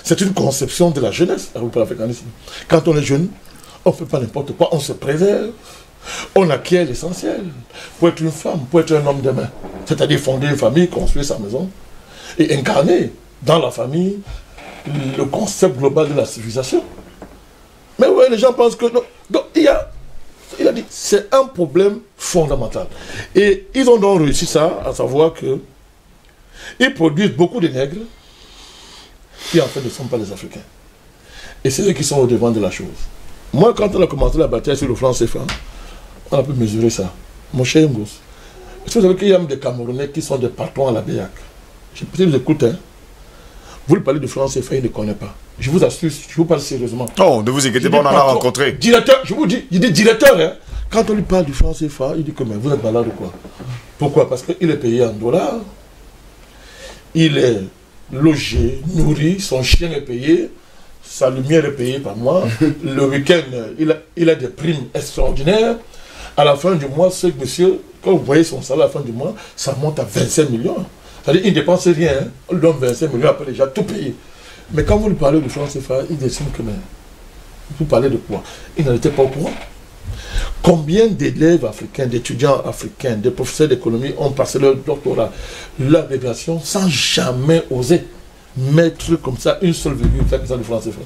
C'est une conception de la jeunesse, le panafricanisme. Quand on est jeune, on ne fait pas n'importe quoi, on se préserve, on acquiert l'essentiel. Pour être une femme, pour être un homme demain, c'est-à-dire fonder une famille, construire sa maison, et incarner dans la famille le concept global de la civilisation. Mais oui, les gens pensent que... Donc, il a dit, c'est un problème fondamental. Et ils ont donc réussi ça, à savoir que ils produisent beaucoup de nègres qui en fait ne sont pas les Africains. Et c'est eux qui sont au devant de la chose. Moi, quand on a commencé la bataille sur le franc CFA, on a pu mesurer ça. Mon cher Ngos, est-ce que vous savez qu'il y a même des Camerounais qui sont des patrons à la BEAC? Je peut-être vous écoute, hein. Vous lui parlez de franc CFA, il ne connaît pas. Je vous assure, je vous parle sérieusement. Oh, ne vous inquiétez pas, on en a rencontré. Directeur, je vous dis, il dit directeur, hein. Quand on lui parle du franc CFA, il dit que mais vous êtes malade ou quoi? Pourquoi? Parce qu'il est payé en dollars. Il est logé, nourri, son chien est payé, sa lumière est payée par mois. Le week-end, il a des primes extraordinaires. À la fin du mois, ce monsieur, quand vous voyez son salaire à la fin du mois, ça monte à 25 millions. C'est-à-dire qu'il ne dépense rien, hein. On lui donne 25 millions, après déjà tout payé. Mais quand vous lui parlez du franc CFA, il décide que, mais, vous parlez de quoi? Il n'en était pas au courant. Combien d'élèves africains, d'étudiants africains, de professeurs d'économie ont passé leur doctorat, leur agrégation, sans jamais oser mettre comme ça une seule virgule, faire ça du franc CFA?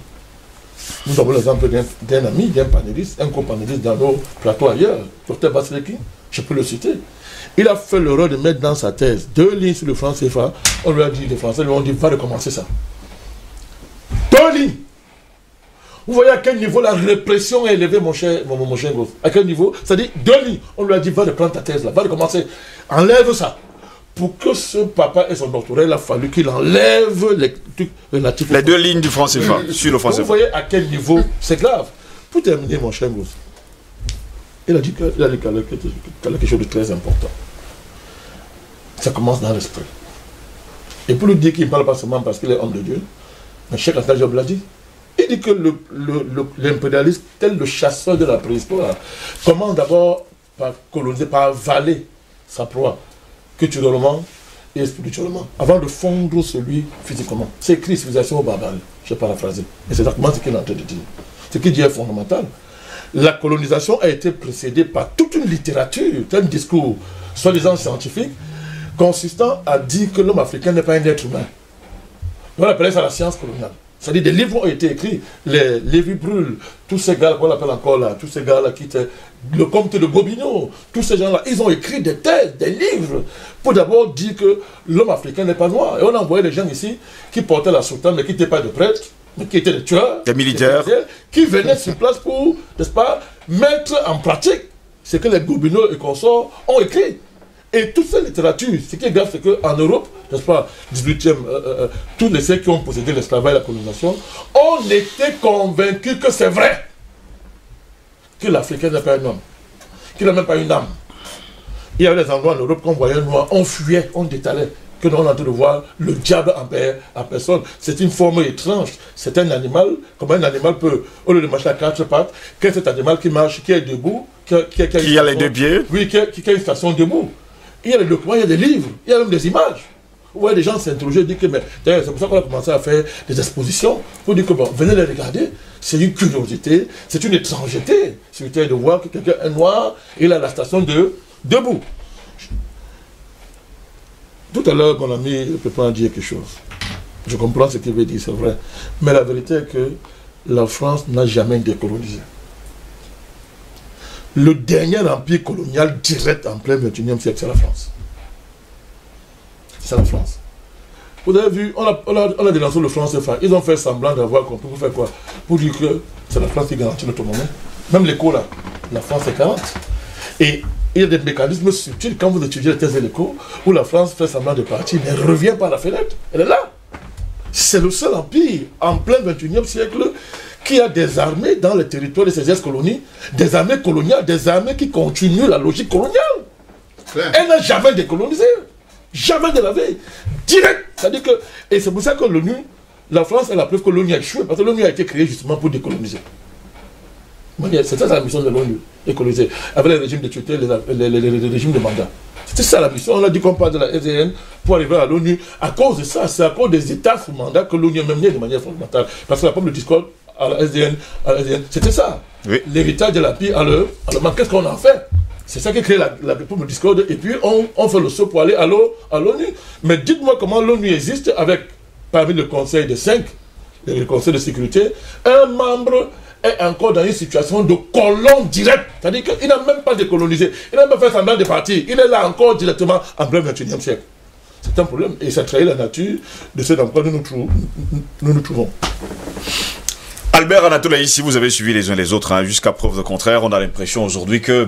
Nous avons l'exemple d'un ami, d'un panéliste, un co-panéliste dans nos plateaux ailleurs, Dr Baseleki, je peux le citer. Il a fait l'erreur de mettre dans sa thèse 2 lignes sur le franc CFA. On lui a dit, les Français lui ont dit, va recommencer ça. 2 lignes. Vous voyez à quel niveau la répression est élevée, mon cher Goff. À quel niveau? C'est-à-dire 2 lignes. On lui a dit, va reprendre ta thèse là, va recommencer. Enlève ça. Pour que ce papa ait son doctorat, il a fallu qu'il enlève les trucs relatifs. Les 2 lignes du franc CFA, sur le franc CFA. Vous voyez à quel niveau c'est grave. Pour terminer, mon cher Goff, il a dit qu'il y a quelque chose de très important. Ça commence dans l'esprit. Et pour lui dire qu'il ne parle pas seulement parce qu'il est homme de Dieu, mais Cheikh Anta Diop l'a dit. Il dit que l'impérialisme, tel le chasseur de la préhistoire, commence d'abord par coloniser, par avaler sa proie, culturellement et spirituellement, avant de fondre celui physiquement. C'est écrit civilisation au barbarie, je vais paraphraser. Et c'est exactement ce qu'il est en train de dire. Ce qu'il dit est fondamental. La colonisation a été précédée par toute une littérature, un discours soi-disant scientifique, consistant à dire que l'homme africain n'est pas un être humain. On appelait ça la science coloniale. C'est-à-dire des livres ont été écrits, les Lévi-Brûle, tous ces gars qu'on appelle encore là, tous ces gars-là qui étaient le comte de Gobineau, tous ces gens-là, ils ont écrit des thèses, des livres, pour d'abord dire que l'homme africain n'est pas noir. Et on envoyait des gens ici qui portaient la soutane, mais qui n'étaient pas de prêtres, mais qui étaient des tueurs, des militaires, qui venaient sur place pour, n'est-ce pas, mettre en pratique ce que les Gobineau et consorts ont écrit. Et toute cette littérature, ce qui est grave, c'est qu'en Europe, n'est-ce pas, 18e, tous les siècles qui ont possédé l'esclavage et la colonisation, on était convaincus que c'est vrai. Que l'Africain n'est pas un homme. Qu'il n'a même pas une âme. Il y avait des endroits en Europe qu'on voyait un noir, on fuyait, on détalait. Que nous on est en train de voir le diable en personne. C'est une forme étrange. C'est un animal, comme un animal peut, au lieu de marcher à quatre pattes, quel est cet animal qui marche, qui est debout, qui a les deux pieds. Oui, qui a une station debout. Il y a des documents, il y a des livres, il y a même des images. Vous voyez, des gens s'interroger, disent que, mais c'est pour ça qu'on a commencé à faire des expositions, pour dire que, bon, venez les regarder, c'est une curiosité, c'est une étrangeté. C'est de voir que quelqu'un est noir, il a la station debout. Tout à l'heure, mon ami peut pas dire quelque chose. Je comprends ce qu'il veut dire, c'est vrai. Mais la vérité est que la France n'a jamais décolonisé. Le dernier empire colonial direct en plein 21e siècle, c'est la France. C'est la France. Vous avez vu, on a dénoncé le franc CFA. Ils ont fait semblant d'avoir compris. Pour faire quoi? Pour dire que c'est la France qui garantit notre monnaie. Même l'écho là, la France est 40. Et il y a des mécanismes subtils quand vous étudiez les thèses de l'écho où la France fait semblant de partir, mais elle revient par la fenêtre. Elle est là. C'est le seul empire en plein 21e siècle qui a des armées dans les territoires de ses ex-colonies, des armées coloniales, des armées qui continuent la logique coloniale. Elle n'a jamais décolonisé. Jamais de la vie. Direct. C'est-à-dire que, et c'est pour ça que l'ONU, la France est la preuve que l'ONU a échoué, parce que l'ONU a été créée justement pour décoloniser. C'est ça la mission de l'ONU, décoloniser. Avec les régimes de tutelle, les régimes de mandat. C'était ça la mission. On a dit qu'on parle de la SDN pour arriver à l'ONU. À cause de ça, c'est à cause des États sous mandat que l'ONU a mené de manière fondamentale. Parce que la pomme de discorde à la SDN, c'était ça. Oui. L'héritage de la paix à le qu'est-ce qu'on en fait? C'est ça qui crée la pomme de discorde. Et puis on fait le saut pour aller à l'ONU. Mais dites-moi comment l'ONU existe avec, parmi le Conseil de 5, le Conseil de sécurité, un membre est encore dans une situation de colon direct. C'est-à-dire qu'il n'a même pas décolonisé. Il n'a même pas fait semblant de partir. Il est là encore directement en plein 21e siècle. C'est un problème. Et ça trahit la nature de ce dans quoi nous nous trouvons. Albert Anatolaï, si vous avez suivi les uns les autres, hein, jusqu'à preuve de contraire, on a l'impression aujourd'hui que,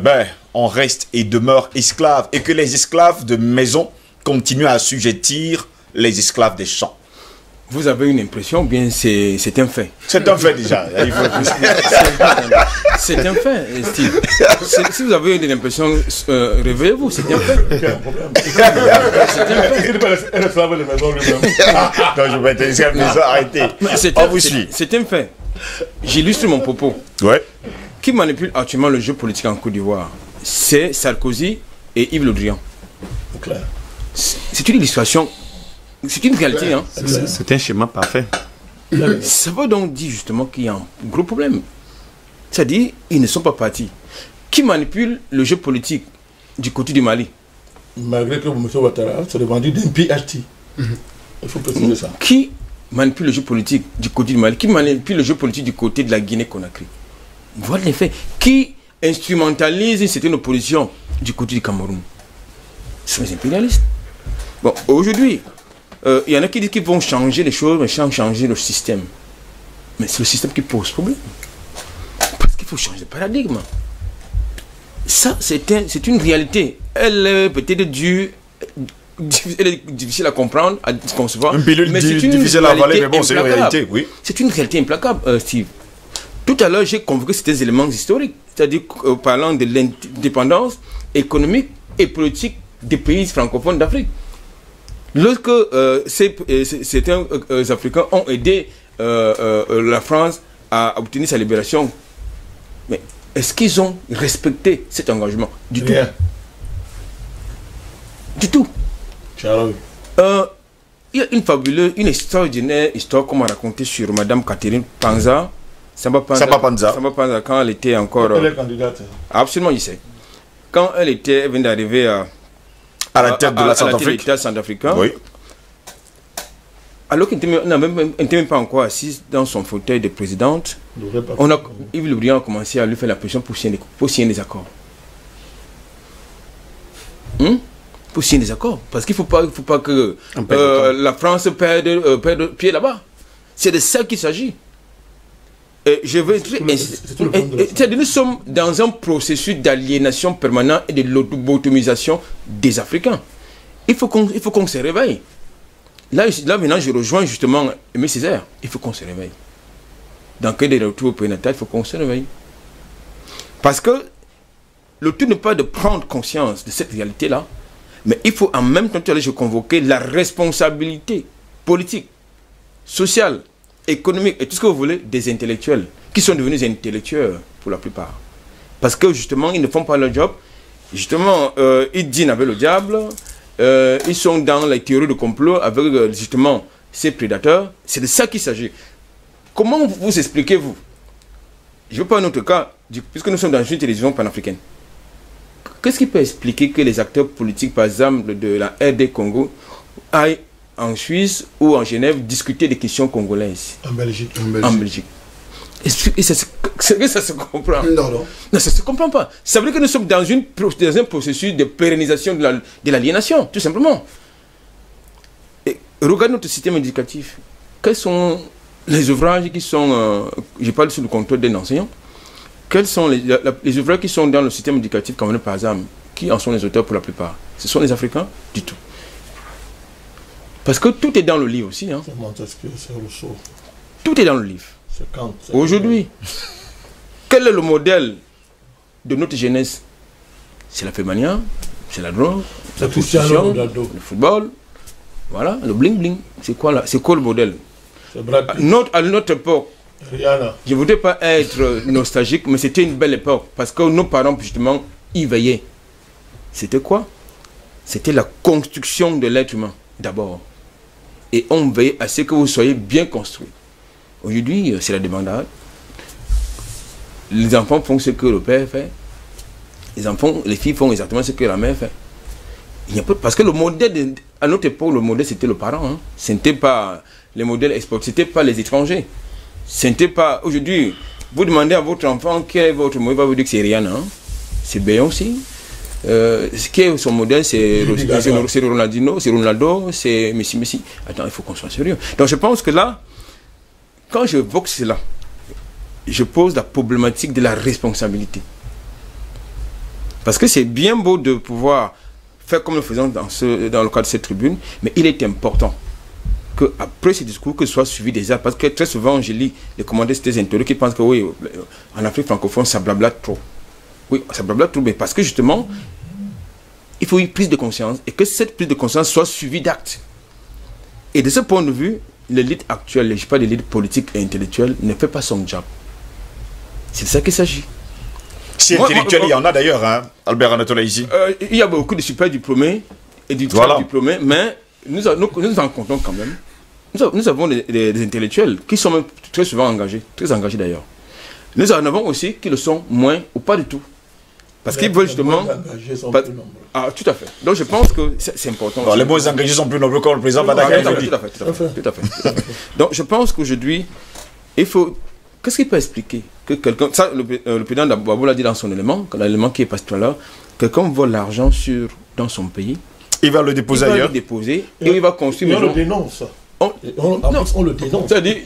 on reste et demeure esclaves. Et que les esclaves de maison continuent à assujettir les esclaves des champs. Vous avez une impression, bien c'est un fait. C'est un fait déjà. C'est un fait, Steve. Si vous avez une impression, réveillez-vous, c'est un fait. C'est un fait. Non, je vais te dire, arrêtez. On vous suit. C'est un fait. J'illustre mon propos. Ouais. Qui manipule actuellement le jeu politique en Côte d'Ivoire? C'est Sarkozy et Yves Le Drian. C'est une illustration. C'est une réalité. Hein. C'est un schéma parfait. Ça veut donc dire justement qu'il y a un gros problème. C'est-à-dire ils ne sont pas partis. Qui manipule le jeu politique du côté du Mali? Malgré que M. Ouattara s'est vendu d'un PHT. Il faut préciser ça. Qui manipule le jeu politique du côté du Mali? Qui manipule le jeu politique du côté de la Guinée-Conakry? Voilà les faits. Qui instrumentalise une certaine opposition du côté du Cameroun? Ce sont les impérialistes. Bon, aujourd'hui, il y en a qui disent qu'ils vont changer les choses, mais changer le système. Mais c'est le système qui pose problème. Parce qu'il faut changer de paradigme. Ça, c'est une réalité. Elle est peut-être due, elle est difficile à comprendre, à concevoir. Une pilule difficile à avaler, mais bon, c'est une réalité, oui. C'est une réalité implacable, Steve. Tout à l'heure, j'ai convoqué ces éléments historiques, c'est-à-dire parlant de l'indépendance économique et politique des pays francophones d'Afrique. Lorsque certains Africains ont aidé la France à obtenir sa libération, mais est-ce qu'ils ont respecté cet engagement? Du tout. Du tout. Il y a une extraordinaire histoire qu'on m'a racontée sur Madame Catherine Panza. Samba Panza, quand elle était encore... Elle est candidate. Absolument, il sait. Quand elle venait d'arriver à la tête de la Centrafrique. Oui. Alors qu'elle n'était même pas encore assise dans son fauteuil de présidente, Yves Le Drian a commencé à lui faire la pression pour signer des accords. Pour signer des accords. Parce qu'il ne faut pas que la France perde pied là-bas. C'est de ça qu'il s'agit. Je veux dire, nous sommes dans un processus d'aliénation permanente et de lobotomisation des Africains. Il faut qu'on se réveille. Là, maintenant, je rejoins justement Aimé Césaire. Il faut qu'on se réveille. Dans le cas des retours prénataux, il faut qu'on se réveille. Parce que le tout n'est pas de prendre conscience de cette réalité-là, mais il faut en même temps, je convoquer la responsabilité politique, sociale, économique et tout ce que vous voulez des intellectuels, qui sont devenus intellectuels pour la plupart. Parce que justement, ils ne font pas leur job. Justement, ils dînent avec le diable. Ils sont dans les théories de complot avec justement ces prédateurs. C'est de ça qu'il s'agit. Comment vous expliquez-vous? Je ne veux pas un autre cas, puisque nous sommes dans une télévision panafricaine. Qu'est-ce qui peut expliquer que les acteurs politiques, par exemple, de la RD Congo, aillent en Suisse ou en Genève discuter des questions congolaises? En Belgique. En Belgique. Et ça se comprend? Non, ça ne se comprend pas. Ça veut dire que nous sommes dans un processus de pérennisation de l'aliénation, tout simplement. Et regarde notre système éducatif. Quels sont les ouvrages qui sont... je parle sous le contrôle d'un enseignant. Quels sont les ouvrages qui sont dans le système éducatif, comme par exemple, qui en sont les auteurs pour la plupart? Ce sont les Africains? Du tout. Parce que tout est dans le livre aussi. Hein. C'est Montesquieu, c'est Rousseau. Tout est dans le livre. C'est Kant. Aujourd'hui, quel est le modèle de notre jeunesse? C'est la fémania, c'est la drogue, la prostitution, le football, voilà, le bling-bling. C'est quoi le modèle? À notre époque, Rihanna. je ne voudrais pas être nostalgique, mais c'était une belle époque. Parce que nos parents, justement, y veillaient. C'était quoi? C'était la construction de l'être humain, d'abord. Et on veillait à ce que vous soyez bien construit. Aujourd'hui, c'est la débandade. Les enfants font ce que le père fait. Les filles font exactement ce que la mère fait. Parce que le modèle, à notre époque, le modèle, c'était le parent. Hein. Ce n'était pas les modèles exportés, ce n'était pas les étrangers. Ce n'était pas... Aujourd'hui, vous demandez à votre enfant quel est votre modèle, il va vous dire que c'est Rihanna. Hein. C'est Beyoncé. Ce qui est son modèle, c'est Ronaldinho, c'est Ronaldo, c'est Messi. Attends, il faut qu'on soit sérieux. Donc je pense que là, quand j'évoque cela, je pose la problématique de la responsabilité. Parce que c'est bien beau de pouvoir faire comme nous faisons dans le cadre de cette tribune, mais il est important qu'après ce discours, que ce soit suivi des actes. Parce que très souvent, je lis les commentaires des internautes qui pensent que oui, en Afrique francophone, ça blablate trop. Oui, ça blablate trop, mais parce que justement, il faut une prise de conscience et que cette prise de conscience soit suivie d'actes. Et de ce point de vue, l'élite actuelle, je ne dis pas l'élite politique et intellectuelle, ne fait pas son job. C'est de ça qu'il s'agit. Si intellectuel, il y en a d'ailleurs, hein, Albert Anatole ici. Il y a beaucoup de super diplômés et du très diplômés, mais nous rencontrons quand même. Nous avons des intellectuels qui sont même très souvent engagés, très engagés d'ailleurs. Nous en avons aussi qui le sont moins ou pas du tout. Parce qu'ils veulent justement... Ah, tout à fait. Donc je pense que c'est important. Alors, les moins engagés sont plus nombreux comme le président Badaka. Tout à fait. Donc je pense qu'aujourd'hui, il faut... Qu'est-ce qui peut expliquer que quelqu'un... Ça, le président Babou l'a dit dans son élément, l'élément qui est passé tout à l'heure, quelqu'un vole l'argent dans son pays. Il va le déposer ailleurs. Il va le déposer et il va construire... On le dénonce. On le dénonce. C'est-à-dire,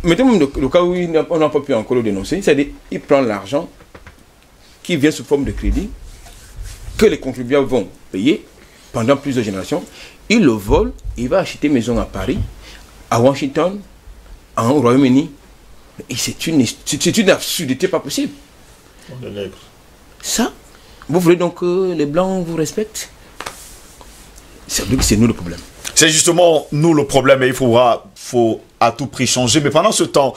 mettez même le cas où on n'a pas pu encore le dénoncer, c'est-à-dire il prend l'argent qui vient sous forme de crédit, que les contribuables vont payer pendant plusieurs générations, il le vole, il va acheter maison à Paris, à Washington, au Royaume-Uni. Et c'est une absurdité pas possible. Ça, vous voulez donc que les Blancs vous respectent? C'est nous le problème. C'est justement nous le problème et il faut à tout prix changer. Mais pendant ce temps,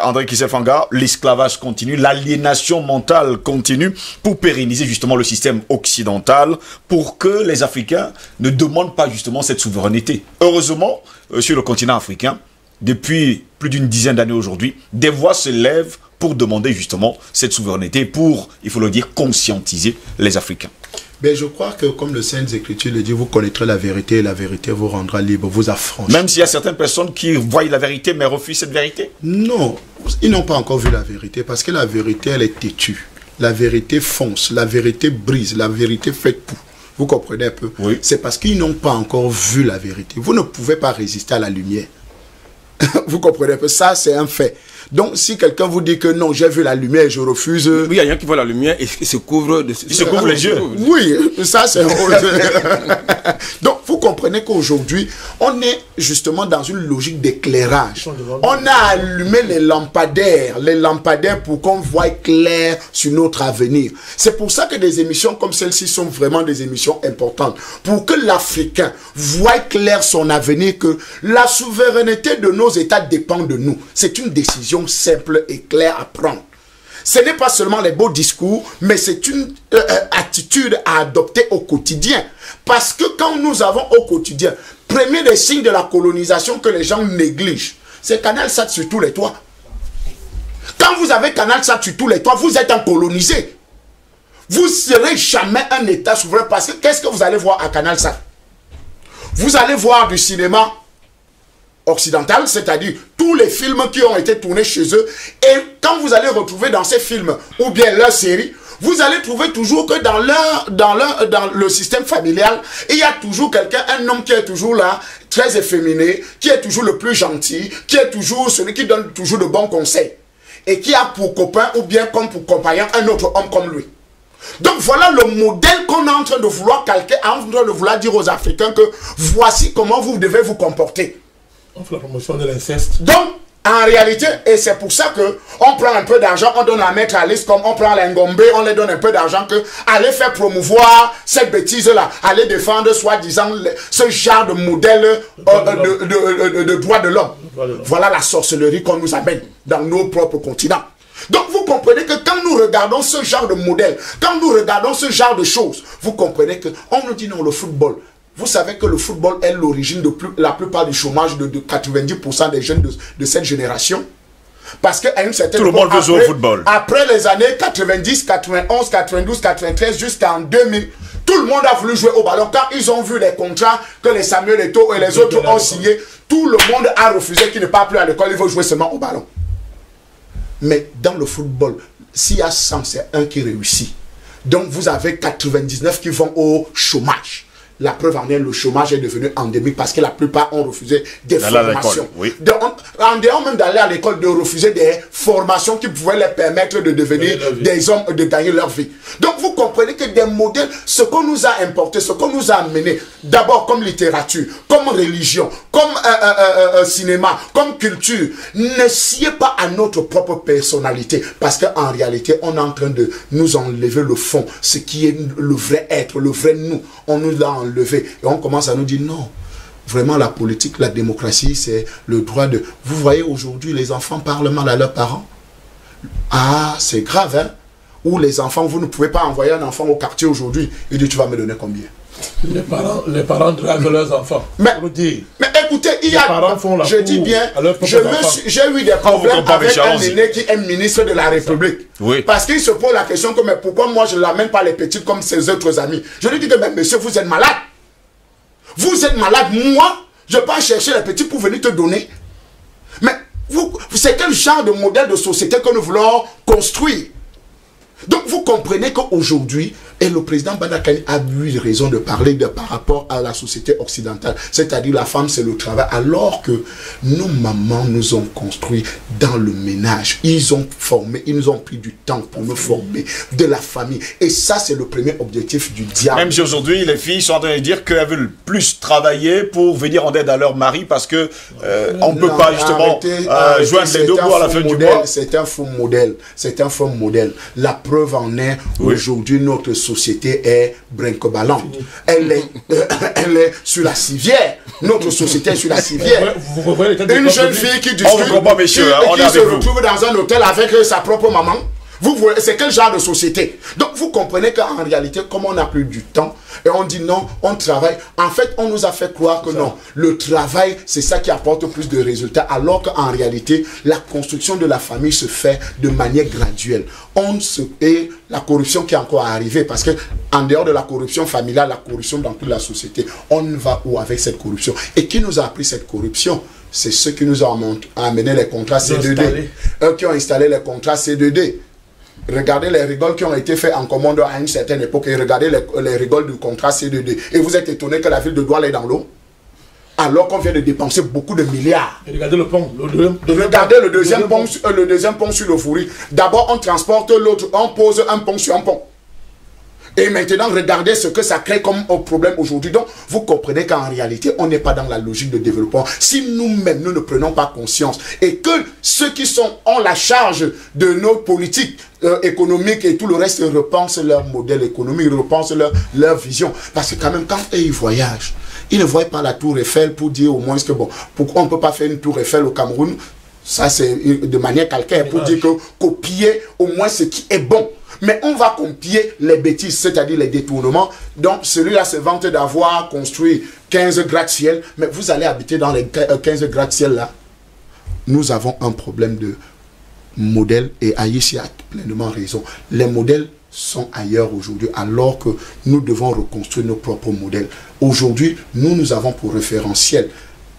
André Kisefanga, l'esclavage continue, l'aliénation mentale continue pour pérenniser justement le système occidental, pour que les Africains ne demandent pas justement cette souveraineté. Heureusement, sur le continent africain, depuis plus d'une dizaine d'années aujourd'hui, des voix se lèvent pour demander justement cette souveraineté, pour, il faut le dire, conscientiser les Africains. Mais je crois que, comme le Saintes Écritures le dit, vous connaîtrez la vérité et la vérité vous rendra libre, vous affranchira. Même s'il y a certaines personnes qui voient la vérité mais refusent cette vérité? Non, ils n'ont pas encore vu la vérité parce que la vérité, elle est têtue. La vérité fonce, la vérité brise, la vérité fait tout. Vous comprenez un peu? Oui. C'est parce qu'ils n'ont pas encore vu la vérité. Vous ne pouvez pas résister à la lumière. Vous comprenez que ça, c'est un fait. Donc, si quelqu'un vous dit que non, j'ai vu la lumière et je refuse... Oui, il y a rien qui voit la lumière et se couvre... Il se couvre les yeux. Oui, ça, c'est... Donc, vous comprenez qu'aujourd'hui, on est justement dans une logique d'éclairage. On a allumé les lampadaires pour qu'on voie clair sur notre avenir. C'est pour ça que des émissions comme celle-ci sont vraiment des émissions importantes. Pour que l'Africain voie clair son avenir, que la souveraineté de nos États dépend de nous. C'est une décision simple et claire à prendre. Ce n'est pas seulement les beaux discours, mais c'est une attitude à adopter au quotidien. Parce que quand nous avons au quotidien, premier des signes de la colonisation que les gens négligent, c'est Canal Sat sur tous les toits. Quand vous avez Canal Sat sur tous les toits, vous êtes un colonisé. Vous ne serez jamais un État souverain parce que qu'est-ce que vous allez voir à Canal Sat? Vous allez voir du cinéma occidental, c'est-à-dire tous les films qui ont été tournés chez eux, et quand vous allez retrouver dans ces films ou bien leurs séries, vous allez trouver toujours que dans le système familial, il y a toujours quelqu'un, un homme qui est toujours là, très efféminé, qui est toujours le plus gentil, qui est toujours celui qui donne toujours de bons conseils, et qui a pour copain ou bien comme pour compagnon un autre homme comme lui. Donc voilà le modèle qu'on est en train de vouloir calquer, en train de vouloir dire aux Africains que voici comment vous devez vous comporter. On fait la promotion de l'inceste. Donc, en réalité, et c'est pour ça que on prend un peu d'argent, on donne à Maître Alice, comme on prend l'Ngombe, on les donne un peu d'argent, que aller faire promouvoir cette bêtise-là, aller défendre soi-disant ce genre de modèle de droits de l'homme. Voilà la sorcellerie qu'on nous amène dans nos propres continents. Donc vous comprenez que quand nous regardons ce genre de modèle, quand nous regardons ce genre de choses, vous comprenez que on nous dit non, le football. Vous savez que le football est l'origine de la plupart du chômage de 90% des jeunes de cette génération. Parce qu'à une certaine époque, tout le monde veut jouer au football. Après les années 90, 91, 92, 93, jusqu'en 2000, tout le monde a voulu jouer au ballon. Quand ils ont vu les contrats que les Samuel Eto'o et les autres ont signés, tout le monde a refusé qu'ils ne partent plus à l'école, ils veulent jouer seulement au ballon. Mais dans le football, s'il y a 100, c'est un qui réussit. Donc vous avez 99 qui vont au chômage. La preuve en est, le chômage est devenu endémique parce que la plupart ont refusé des formations. Oui. En dehors même d'aller à l'école, de refuser des formations qui pouvaient leur permettre de devenir des hommes, de gagner leur vie. Donc vous comprenez que des modèles, ce qu'on nous a importé, ce qu'on nous a amené, d'abord comme littérature, comme religion, comme cinéma, comme culture, ne sied pas à notre propre personnalité. Parce qu'en réalité, on est en train de nous enlever le fond, ce qui est le vrai être, le vrai nous. On nous l'a enlevé et on commence à nous dire non. Vraiment, la politique, la démocratie, c'est le droit de... Vous voyez, aujourd'hui, les enfants parlent mal à leurs parents. Ah, c'est grave, hein? Ou les enfants, vous ne pouvez pas envoyer un enfant au quartier aujourd'hui. Il dit, tu vas me donner combien? Les parents draguent leurs enfants. Mais écoutez, il y a... Je dis bien, j'ai eu des problèmes avec un aîné qui est ministre de la République. Oui. Parce qu'il se pose la question que, mais pourquoi moi je ne l'amène pas les petits comme ses autres amis? Je lui dis que, mais monsieur, vous êtes malade. Vous êtes malade. Moi, je peux chercher les petits pour venir te donner. Mais c'est quel genre de modèle de société que nous voulons construire? Donc vous comprenez qu'aujourd'hui, et le président Badakani a eu raison de parler par rapport à la société occidentale, c'est-à-dire la femme c'est le travail, alors que nos mamans nous ont construit dans le ménage, ils ont formé, ils nous ont pris du temps pour nous former, de la famille, et ça c'est le premier objectif du diable. Même si aujourd'hui les filles sont en train de dire qu'elles veulent plus travailler pour venir en aide à leur mari parce que on ne peut pas justement joindre les deux bouts à la fin du mois. C'est un faux modèle, c'est un faux modèle. La preuve en est, aujourd'hui notre société est brinque-ballant. Elle est sur la civière. Notre société est sur la civière. Une jeune fille qui discute, qui se retrouve dans un hôtel avec sa propre maman. Vous voyez, c'est quel genre de société? Donc vous comprenez qu'en réalité, comme on n'a plus du temps, et on dit non, on travaille. En fait, on nous a fait croire que non, le travail, c'est ça qui apporte plus de résultats, alors qu'en réalité, la construction de la famille se fait de manière graduelle. Et la corruption qui est encore arrivée, parce que en dehors de la corruption familiale, la corruption dans toute la société, on va où avec cette corruption? Et qui nous a appris cette corruption? C'est ceux qui nous ont amené les contrats C2D. Eux qui ont installé les contrats C2D. Regardez les rigoles qui ont été faits en commande à une certaine époque et regardez les rigoles du contrat C2D. Et vous êtes étonné que la ville de Douala est dans l'eau. alors qu'on vient de dépenser beaucoup de milliards. Et regardez le pont. Regardez le deuxième pont sur le Fourie. D'abord, on transporte l'autre, on pose un pont sur un pont. Et maintenant, regardez ce que ça crée comme problème aujourd'hui. Donc, vous comprenez qu'en réalité, on n'est pas dans la logique de développement. Si nous-mêmes, nous ne prenons pas conscience et que ceux qui ont la charge de nos politiques économiques et tout le reste repensent leur modèle économique, repensent leur vision. Parce que quand même, quand ils voyagent, ils ne voient pas la tour Eiffel pour dire au moins que, bon, pourquoi on ne peut pas faire une tour Eiffel au Cameroun? Ça, c'est de manière calcaire pour dire que copier au moins ce qui est bon. Mais on va copier les bêtises, c'est-à-dire les détournements. Donc, celui-là se vante d'avoir construit 15 gratte-ciel, mais vous allez habiter dans les 15 gratte-ciel là. Nous avons un problème de modèle et Aïssi a pleinement raison. Les modèles sont ailleurs aujourd'hui, alors que nous devons reconstruire nos propres modèles. Aujourd'hui, nous avons pour référentiel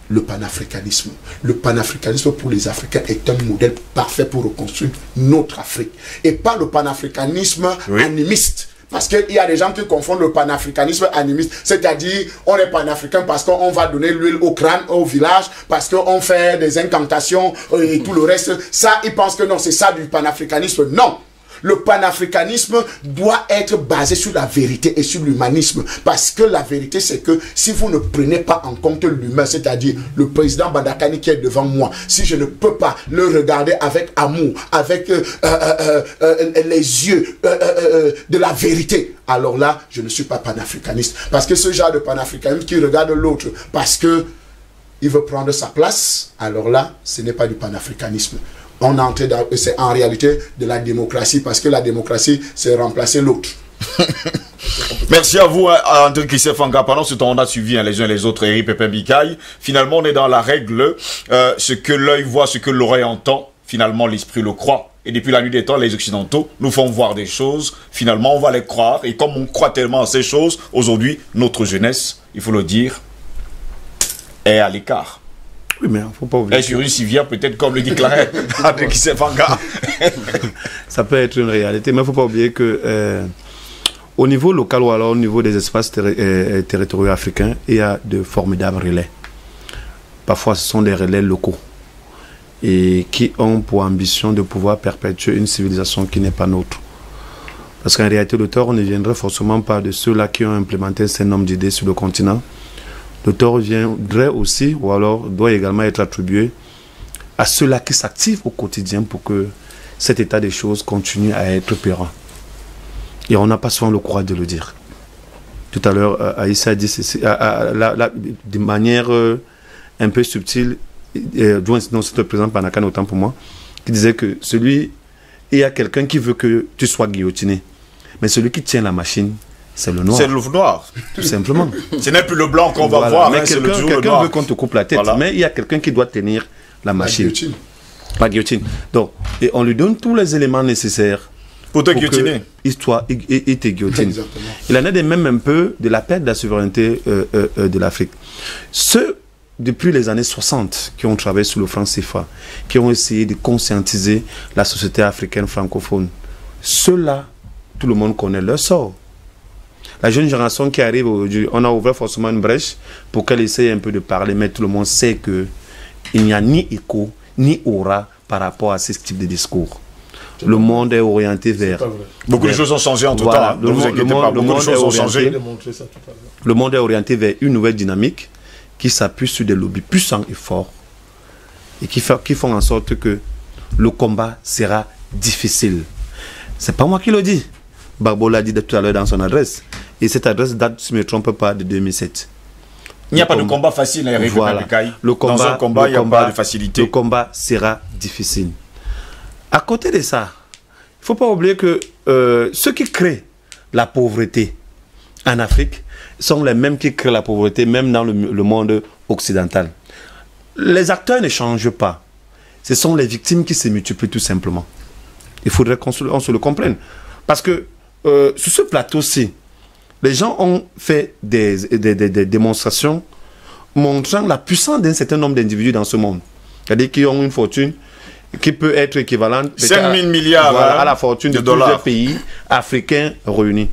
le panafricanisme. Le panafricanisme pour les Africains est un modèle parfait pour reconstruire notre Afrique. Et pas le panafricanisme animiste. Parce qu'il y a des gens qui confondent le panafricanisme animiste, c'est-à-dire on est panafricain parce qu'on va donner l'huile au crâne, au village, parce qu'on fait des incantations et tout le reste. Ça, ils pensent que non, c'est ça du panafricanisme. Non! Le panafricanisme doit être basé sur la vérité et sur l'humanisme. Parce que la vérité, c'est que si vous ne prenez pas en compte l'humain, c'est-à-dire le président Bandakani qui est devant moi, si je ne peux pas le regarder avec amour, avec les yeux de la vérité, alors là, je ne suis pas panafricaniste. Parce que ce genre de panafricanisme qui regarde l'autre parce que il veut prendre sa place, alors là, ce n'est pas du panafricanisme. On est entré dans, c'est en réalité de la démocratie, parce que la démocratie, c'est remplacer l'autre. Merci à vous, André Kissefanga. Pendant ce temps, on a suivi les uns les autres, Eric Pépin Bikaï. Finalement, on est dans la règle, ce que l'œil voit, ce que l'oreille entend, finalement, l'esprit le croit. Et depuis la nuit des temps, les Occidentaux nous font voir des choses, finalement, on va les croire. Et comme on croit tellement à ces choses, aujourd'hui, notre jeunesse, il faut le dire, est à l'écart. Oui, mais il ne faut pas oublier. Et sur une civière, peut-être comme le déclarait André Kissefanga. Ça peut être une réalité, mais il ne faut pas oublier que au niveau local ou alors au niveau des espaces territoriaux africains, il y a de formidables relais. Parfois, ce sont des relais locaux et qui ont pour ambition de pouvoir perpétuer une civilisation qui n'est pas nôtre. Parce qu'en réalité, le tort ne viendrait forcément pas de ceux-là qui ont implémenté un certain nombre d'idées sur le continent. Le tort viendrait aussi, ou alors doit également être attribué à ceux-là qui s'activent au quotidien pour que cet état des choses continue à être pérenne. Et on n'a pas souvent le courage de le dire. Tout à l'heure, Aïssa a dit ceci, de manière un peu subtile, non, c'est le président Panakan autant pour moi, qui disait que il y a quelqu'un qui veut que tu sois guillotiné, mais celui qui tient la machine, c'est le noir. C'est le noir. Tout simplement. Ce n'est plus le blanc qu'on va voir, mais hein, quelqu'un veut qu'on te coupe la tête, mais il y a quelqu'un qui doit tenir la machine. La guillotine. Donc, et on lui donne tous les éléments nécessaires pour te guillotiner. Il te guillotine. Il en est de même un peu de la perte de la souveraineté de l'Afrique. Ceux, depuis les années 60, qui ont travaillé sur le franc CFA, qui ont essayé de conscientiser la société africaine francophone, ceux-là, tout le monde connaît leur sort. La jeune génération qui arrive aujourd'hui, on a ouvert forcément une brèche pour qu'elle essaye un peu de parler, mais tout le monde sait qu'il n'y a ni écho, ni aura par rapport à ce type de discours. Le monde est orienté vers... Beaucoup de choses ont changé entre temps. Ne vous inquiétez pas, beaucoup de choses ont changé. Le monde est orienté vers une nouvelle dynamique qui s'appuie sur des lobbies puissants et forts et qui font en sorte que le combat sera difficile. C'est pas moi qui le dis. Barbo l'a dit tout à l'heure dans son adresse. Et cette adresse date, si je ne me trompe pas, de 2007. Il n'y a pas de combat facile, Eric Pépin. Dans un combat, il n'y a pas de facilité. Le combat sera difficile. À côté de ça, il ne faut pas oublier que ceux qui créent la pauvreté en Afrique sont les mêmes qui créent la pauvreté, même dans le monde occidental. Les acteurs ne changent pas. Ce sont les victimes qui se multiplient tout simplement. Il faudrait qu'on se le comprenne. Parce que sur ce plateau-ci, les gens ont fait des démonstrations montrant la puissance d'un certain nombre d'individus dans ce monde. C'est-à-dire qui ont une fortune qui peut être équivalente 5 000 milliards à la fortune de plusieurs pays africains réunis.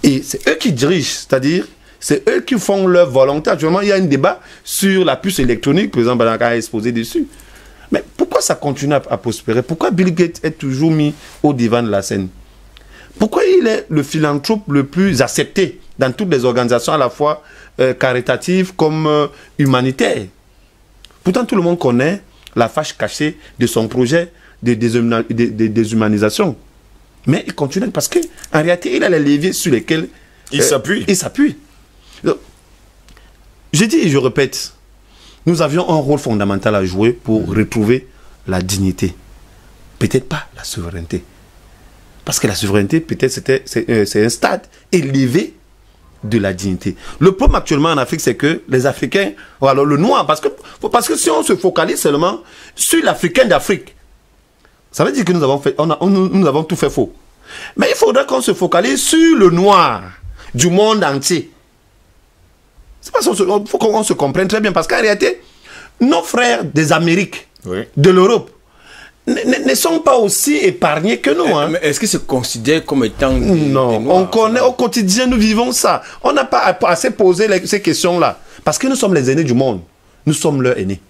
Et c'est eux qui dirigent, c'est-à-dire C'est eux qui font leur volonté. Actuellement, il y a un débat sur la puce électronique. Le président Banaka a exposé dessus. Mais pourquoi ça continue à prospérer? Pourquoi Bill Gates est toujours mis au devant de la scène? Pourquoi il est le philanthrope le plus accepté dans toutes les organisations à la fois caritatives comme humanitaires? Pourtant, tout le monde connaît la fâche cachée de son projet de déshumanisation. Mais il continue parce qu'en réalité, il a les leviers sur lesquels il s'appuie. Je dis et je répète, nous avions un rôle fondamental à jouer pour retrouver la dignité. Peut-être pas la souveraineté. Parce que la souveraineté, peut-être, c'est un stade élevé de la dignité. Le problème actuellement en Afrique, c'est que les Africains, alors le noir, parce que si on se focalise seulement sur l'Africain d'Afrique, ça veut dire que nous avons tout fait faux. Mais il faudrait qu'on se focalise sur le noir du monde entier. C'est parce qu'il faut qu'on se comprenne très bien, parce qu'en réalité, nos frères des Amériques, de l'Europe, ne sont pas aussi épargnés que nous. Hein. Mais est-ce que c'est considéré comme étant non, des noirs, on connaît au quotidien, nous vivons ça. On n'a pas assez posé ces questions-là. Parce que nous sommes les aînés du monde. Nous sommes leurs aînés.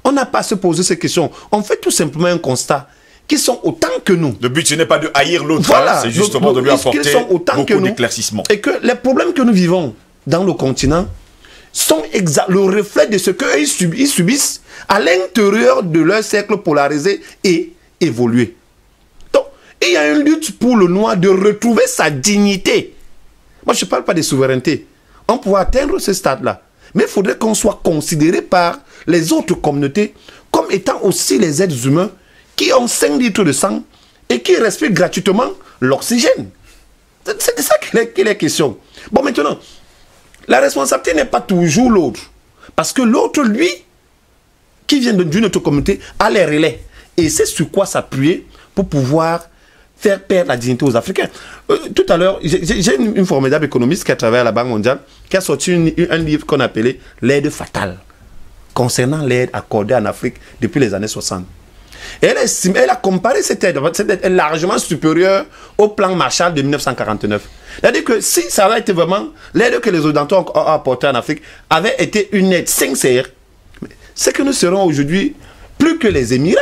On n'a pas à se poser ces questions. On fait tout simplement un constat qu'ils sont autant que nous. Le but, ce n'est pas de haïr l'autre, voilà, c'est justement de lui apporter beaucoup d'éclaircissement. Et que les problèmes que nous vivons dans le continent sont le reflet de ce qu'ils subissent à l'intérieur de leur cercle polarisé et évolué. Donc, il y a une lutte pour le noir de retrouver sa dignité. Moi, je ne parle pas de souveraineté. On pourrait atteindre ce stade-là. Mais il faudrait qu'on soit considéré par les autres communautés comme étant aussi les êtres humains qui ont 5 litres de sang et qui respirent gratuitement l'oxygène. C'est de ça qu'il est question. Bon, maintenant, la responsabilité n'est pas toujours l'autre. Parce que l'autre, lui, qui vient d'une autre communauté, a les relais. Et c'est sur quoi s'appuyer pour pouvoir faire perdre la dignité aux Africains. Tout à l'heure, j'ai une formidable économiste qui a travaillé à la Banque mondiale, qui a sorti un livre qu'on appelait « L'aide fatale » concernant l'aide accordée en Afrique depuis les années 60. Et elle a comparé cette aide est largement supérieure au plan Marshall de 1949. C'est-à-dire que si ça avait été vraiment l'aide que les Occidentaux ont apportée en Afrique avait été une aide sincère, c'est que nous serons aujourd'hui plus que les Émirats.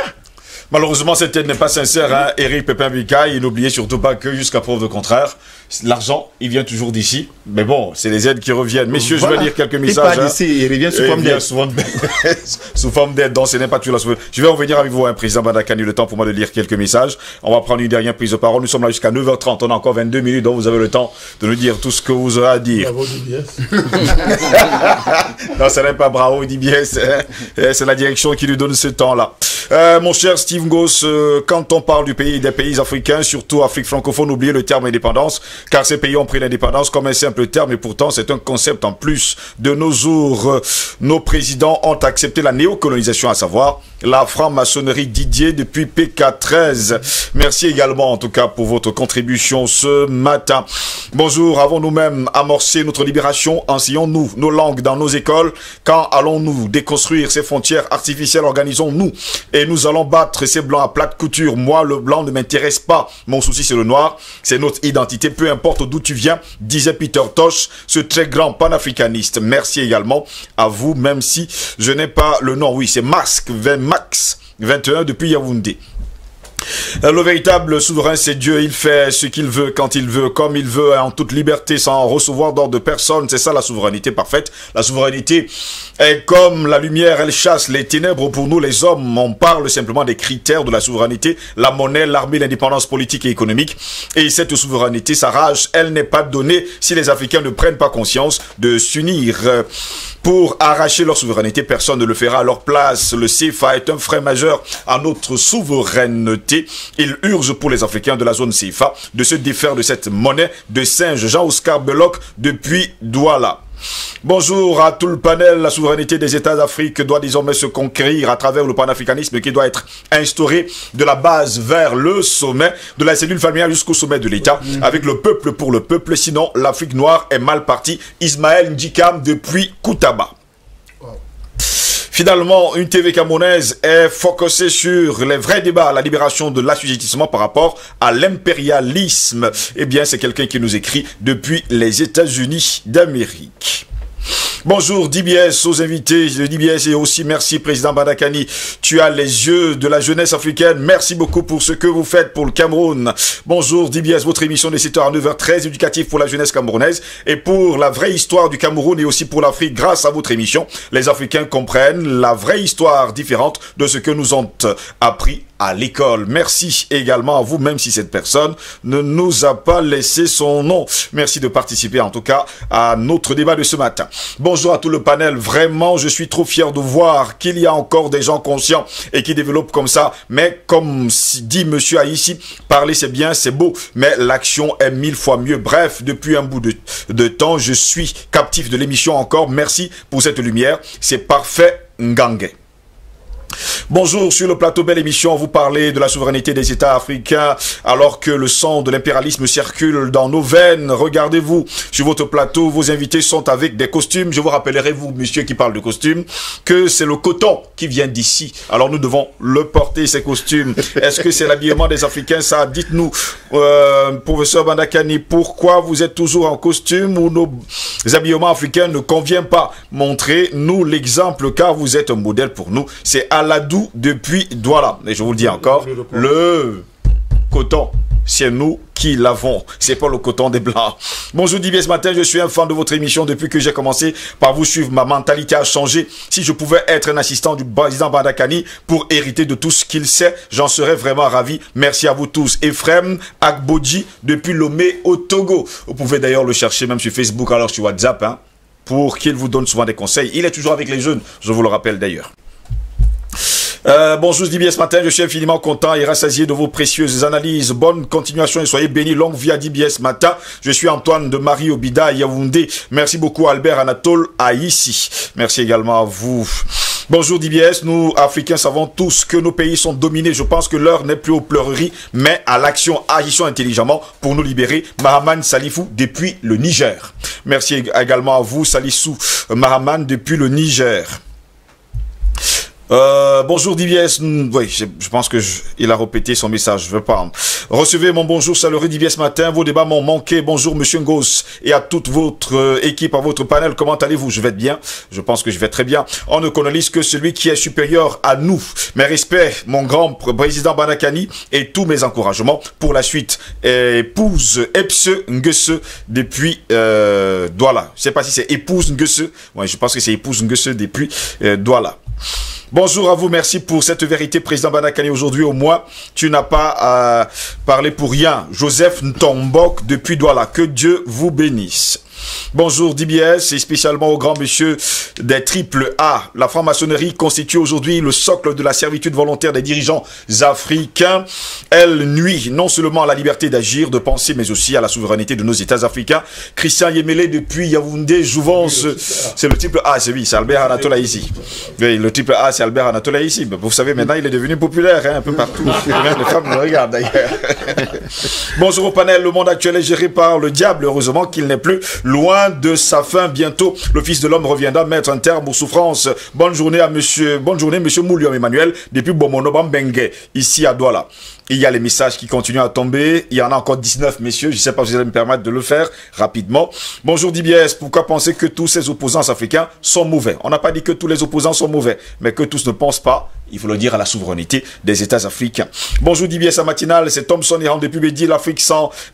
Malheureusement, cette aide n'est pas sincère, hein. Éric Pépin-Bika, il n'oubliait surtout pas que jusqu'à preuve de contraire, l'argent, il vient toujours d'ici. Mais bon, c'est les aides qui reviennent. Messieurs, voilà. Je vais lire quelques messages. Il part d'ici, il revient sous forme d'aide. Sous forme d'aide, donc ce n'est pas toujours la souveraineté. Je vais revenir avec vous, hein, Président Bandakani, le temps pour moi de lire quelques messages. On va prendre une dernière prise de parole. Nous sommes là jusqu'à 9h30. On a encore 22 minutes, donc vous avez le temps de nous dire tout ce que vous aurez à dire. Bravo, DBS. Non, ce n'est pas bravo, DBS. C'est la direction qui nous donne ce temps-là. Mon cher Steve Ngoz, quand on parle des pays africains, surtout Afrique francophone, oubliez le terme indépendance, car ces pays ont pris l'indépendance comme un simple terme, et pourtant c'est un concept en plus. De nos jours, nos présidents ont accepté la néocolonisation, à savoir la franc-maçonnerie Didier depuis PK13. Merci également en tout cas pour votre contribution ce matin. Bonjour, avons nous-mêmes amorcé notre libération? Enseignons-nous nos langues dans nos écoles? Quand allons-nous déconstruire ces frontières artificielles? Organisons-nous et nous allons battre ces blancs à plate couture. Moi, le blanc ne m'intéresse pas. Mon souci, c'est le noir. C'est notre identité, peu importe d'où tu viens, disait Peter Tosh, ce très grand panafricaniste. Merci également à vous, même si je n'ai pas le nom. Oui, c'est Max 21 depuis Yaoundé. Le véritable souverain, c'est Dieu. Il fait ce qu'il veut, quand il veut, comme il veut, en toute liberté, sans recevoir d'ordre de personne. C'est ça la souveraineté parfaite. La souveraineté est comme la lumière, elle chasse les ténèbres. Pour nous, les hommes, on parle simplement des critères de la souveraineté. La monnaie, l'armée, l'indépendance politique et économique. Et cette souveraineté, sa rage, elle n'est pas donnée si les Africains ne prennent pas conscience de s'unir pour arracher leur souveraineté. Personne ne le fera à leur place. Le CFA est un frein majeur à notre souveraineté. Il urge pour les Africains de la zone CFA de se défaire de cette monnaie de singe. Jean-Oscar Belloc depuis Douala. Bonjour à tout le panel. La souveraineté des États d'Afrique doit désormais se conquérir à travers le panafricanisme qui doit être instauré de la base vers le sommet, de la cellule familiale jusqu'au sommet de l'État, avec le peuple pour le peuple. Sinon, l'Afrique noire est mal partie. Ismaël Ndjikam depuis Koutaba. Finalement, une TV camerounaise est focusée sur les vrais débats, la libération de l'assujettissement par rapport à l'impérialisme. Eh bien, c'est quelqu'un qui nous écrit depuis les États-Unis d'Amérique. Bonjour DBS aux invités de DBS et aussi merci président Badakani. Tu as les yeux de la jeunesse africaine. Merci beaucoup pour ce que vous faites pour le Cameroun. Bonjour DBS, votre émission de 7h à 9h très éducative pour la jeunesse camerounaise et pour la vraie histoire du Cameroun et aussi pour l'Afrique. Grâce à votre émission, les Africains comprennent la vraie histoire différente de ce que nous ont appris à l'école. Merci également à vous, même si cette personne ne nous a pas laissé son nom. Merci de participer en tout cas à notre débat de ce matin. Bonjour à tout le panel. Vraiment, je suis trop fier de voir qu'il y a encore des gens conscients et qui développent comme ça. Mais comme dit monsieur Haïssi, parler c'est bien, c'est beau, mais l'action est 1000 fois mieux. Bref, depuis un bout de temps, je suis captif de l'émission encore. Merci pour cette lumière. C'est parfait, Ngangue. Bonjour, sur le plateau Belle Émission, vous parlez de la souveraineté des États africains alors que le sang de l'impérialisme circule dans nos veines. Regardez-vous, sur votre plateau, vos invités sont avec des costumes. Je vous rappellerai, vous, monsieur qui parle de costumes, que c'est le coton qui vient d'ici. Alors nous devons le porter, ces costumes. Est-ce que c'est l'habillement des Africains, ça? Dites-nous, professeur Badakani, pourquoi vous êtes toujours en costume ou nos habillements africains ne conviennent pas? Montrez-nous l'exemple car vous êtes un modèle pour nous. C'est Aladou depuis Douala. Et je vous le dis encore, le coton, c'est nous qui l'avons. C'est pas le coton des Blancs. Bonjour Didier, ce matin, je suis un fan de votre émission depuis que j'ai commencé par vous suivre. Ma mentalité a changé. Si je pouvais être un assistant du président Badakani pour hériter de tout ce qu'il sait, j'en serais vraiment ravi. Merci à vous tous. Ephraim Agbodji depuis Lomé au Togo. Vous pouvez d'ailleurs le chercher même sur Facebook, alors sur WhatsApp, hein, pour qu'il vous donne souvent des conseils. Il est toujours avec les jeunes, je vous le rappelle d'ailleurs. Bonjour Dibier, ce matin, je suis infiniment content et rassasié de vos précieuses analyses. Bonne continuation et soyez bénis. Longue vie à Dibier ce matin. Je suis Antoine de Marie Obida à Yaoundé. Merci beaucoup Albert Anatole à ici. Merci également à vous. Bonjour DBS, nous Africains savons tous que nos pays sont dominés. Je pense que l'heure n'est plus aux pleureries, mais à l'action. Agissons intelligemment pour nous libérer. Mahaman Salifou depuis le Niger. Merci également à vous Salissou Mahaman depuis le Niger. Bonjour DBS, oui, je pense que il a répété son message, je veux pas. Recevez mon bonjour chaleureux DBS ce matin, vos débats m'ont manqué. Bonjour Monsieur Ngos et à toute votre équipe, à votre panel, comment allez-vous? Je vais bien, je pense que je vais très bien. On ne colonise que celui qui est supérieur à nous. Mes respects, mon grand président Badakani et tous mes encouragements pour la suite. Épouse Epse Ngese depuis Douala. Je sais pas si c'est épouse Ngese, ouais, je pense que c'est épouse Ngese depuis Douala. Bonjour à vous, merci pour cette vérité, président Badakani. Aujourd'hui, au moins, tu n'as pas parlé pour rien. Joseph Ntombok depuis Douala. Que Dieu vous bénisse. Bonjour DBS et spécialement au grand monsieur des triple A. La franc-maçonnerie constitue aujourd'hui le socle de la servitude volontaire des dirigeants africains. Elle nuit non seulement à la liberté d'agir, de penser, mais aussi à la souveraineté de nos États africains. Christian Yemele depuis Yaoundé, Jouvence, c'est le triple A, c'est oui, c'est Albert Anatola ici. Oui, le triple A, c'est Albert Anatola ici. Vous savez, maintenant, il est devenu populaire hein, un peu partout. Même les femmes le regardent d'ailleurs. Bonjour au panel, le monde actuel est géré par le diable. Heureusement qu'il n'est plus loin de sa fin. Bientôt, le Fils de l'homme reviendra mettre un terme aux souffrances. Bonne journée à monsieur Mouliom Emmanuel depuis Bomono Bambengue, ici à Douala. Il y a les messages qui continuent à tomber. Il y en a encore 19, messieurs. Je ne sais pas si vous allez me permettre de le faire rapidement. Bonjour DBS. Pourquoi penser que tous ces opposants africains sont mauvais? On n'a pas dit que tous les opposants sont mauvais, mais que tous ne pensent pas, il faut le dire, à la souveraineté des États africains. Bonjour DBS à matinale. C'est Thomson Iran depuis Bédi. L'Afrique,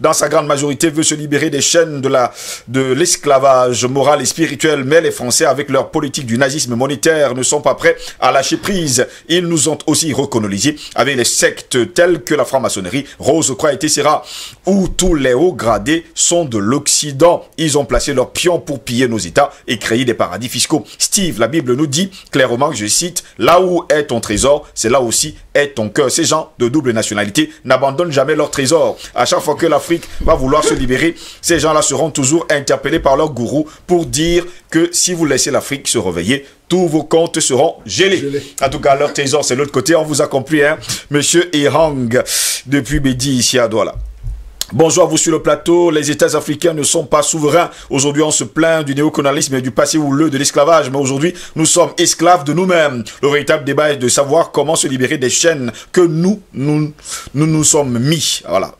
dans sa grande majorité, veut se libérer des chaînes de l'esclavage moral et spirituel. Mais les Français, avec leur politique du nazisme monétaire, ne sont pas prêts à lâcher prise. Ils nous ont aussi recolonisés avec les sectes telles que la franc-maçonnerie, Rose-Croix et Tessera, où tous les hauts gradés sont de l'Occident. Ils ont placé leurs pions pour piller nos États et créer des paradis fiscaux. Steve, la Bible nous dit clairement, je cite, « Là où est ton trésor, c'est là aussi est ton cœur. » Ces gens de double nationalité n'abandonnent jamais leur trésor. À chaque fois que l'Afrique va vouloir se libérer, ces gens-là seront toujours interpellés par leur gourou pour dire que si vous laissez l'Afrique se réveiller, tous vos comptes seront gelés. En tout cas, leur trésor, c'est l'autre côté. On vous a compris, hein, monsieur Erang, depuis Bédi, ici à Douala. Bonjour à vous sur le plateau. Les États africains ne sont pas souverains. Aujourd'hui, on se plaint du néocolonialisme et du passé houleux de l'esclavage. Mais aujourd'hui, nous sommes esclaves de nous-mêmes. Le véritable débat est de savoir comment se libérer des chaînes que nous sommes mis. Voilà.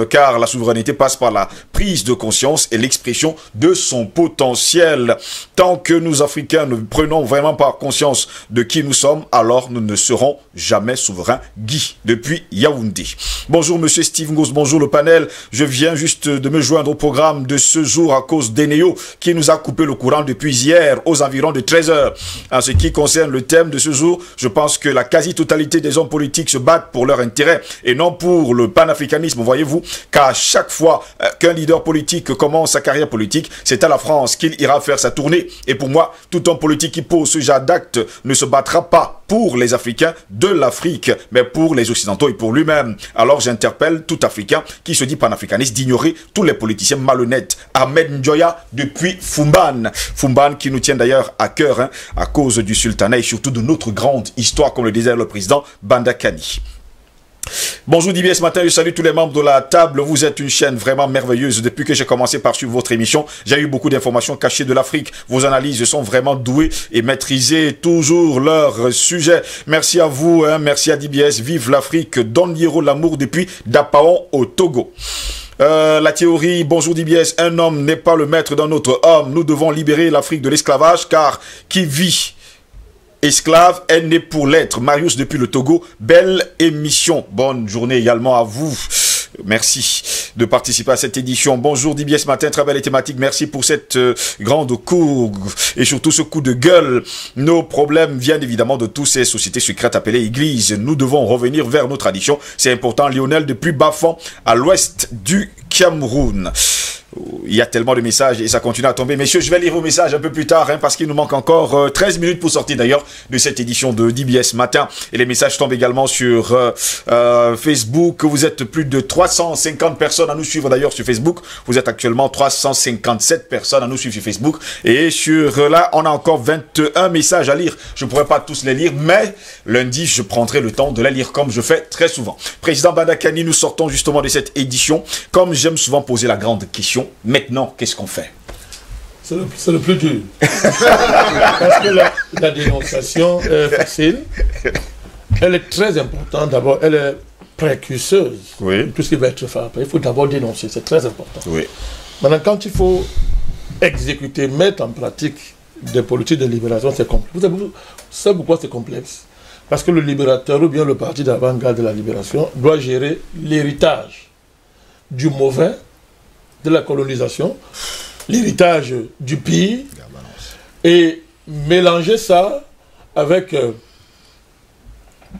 Car la souveraineté passe par la prise de conscience et l'expression de son potentiel. Tant que nous, Africains, ne prenons vraiment pas conscience de qui nous sommes, alors nous ne serons jamais souverains. Guy, depuis Yaoundé. Bonjour, monsieur Steve Ngos. Bonjour, le panel. Je viens juste de me joindre au programme de ce jour à cause d'Eneo qui nous a coupé le courant depuis hier aux environs de 13 h. En ce qui concerne le thème de ce jour, je pense que la quasi-totalité des hommes politiques se battent pour leur intérêt et non pour le panafricanisme, voyez-vous, car à chaque fois qu'un leader politique commence sa carrière politique, c'est à la France qu'il ira faire sa tournée. Et pour moi, tout homme politique qui pose ce genre d'acte ne se battra pas pour les Africains de l'Afrique, mais pour les Occidentaux et pour lui-même. Alors j'interpelle tout Africain qui se dit panafricaniste d'ignorer tous les politiciens malhonnêtes. Ahmed Njoya depuis Fumban. Fumban qui nous tient d'ailleurs à cœur à cause du sultanat et surtout de notre grande histoire, comme le disait le président Bandakani. Bonjour Dibier, ce matin je salue tous les membres de la table. Vous êtes une chaîne vraiment merveilleuse. Depuis que j'ai commencé par suivre votre émission, j'ai eu beaucoup d'informations cachées de l'Afrique. Vos analyses sont vraiment douées et maîtrisez toujours leur sujet. Merci à vous, merci à DBS. Vive l'Afrique. Don Hiro l'amour depuis Dapaon au Togo. La théorie, bonjour DBS, un homme n'est pas le maître d'un autre homme. Nous devons libérer l'Afrique de l'esclavage car qui vit esclave est né pour l'être. Marius depuis le Togo, belle émission. Bonne journée également à vous. Merci de participer à cette édition. Bonjour DBS Matin, très belle thématique. Merci pour cette grande courbe et surtout ce coup de gueule. Nos problèmes viennent évidemment de toutes ces sociétés secrètes appelées églises. Nous devons revenir vers nos traditions. C'est important. Lionel depuis Bafan à l'ouest du Cameroun. Il y a tellement de messages et ça continue à tomber. Messieurs, je vais lire vos messages un peu plus tard parce qu'il nous manque encore 13 minutes pour sortir d'ailleurs de cette édition de DBS Matin. Et les messages tombent également sur Facebook. Vous êtes plus de 350 personnes à nous suivre d'ailleurs sur Facebook. Vous êtes actuellement 357 personnes à nous suivre sur Facebook. Et sur là, on a encore 21 messages à lire. Je ne pourrais pas tous les lire, mais lundi, je prendrai le temps de les lire comme je fais très souvent. Président Bandakani, nous sortons justement de cette édition. Comme j'aime souvent poser la grande question, maintenant, qu'est-ce qu'on fait? C'est le plus dur. Parce que la dénonciation est facile. Elle est très importante. D'abord, elle est précurseuse. Oui. Tout ce qui va être fait après. Il faut d'abord dénoncer. C'est très important. Oui. Maintenant, quand il faut exécuter, mettre en pratique des politiques de libération, c'est complexe. Vous savez pourquoi c'est complexe? Parce que le libérateur ou bien le parti d'avant-garde de la libération doit gérer l'héritage du mauvais, de la colonisation, l'héritage du pire, et mélanger ça avec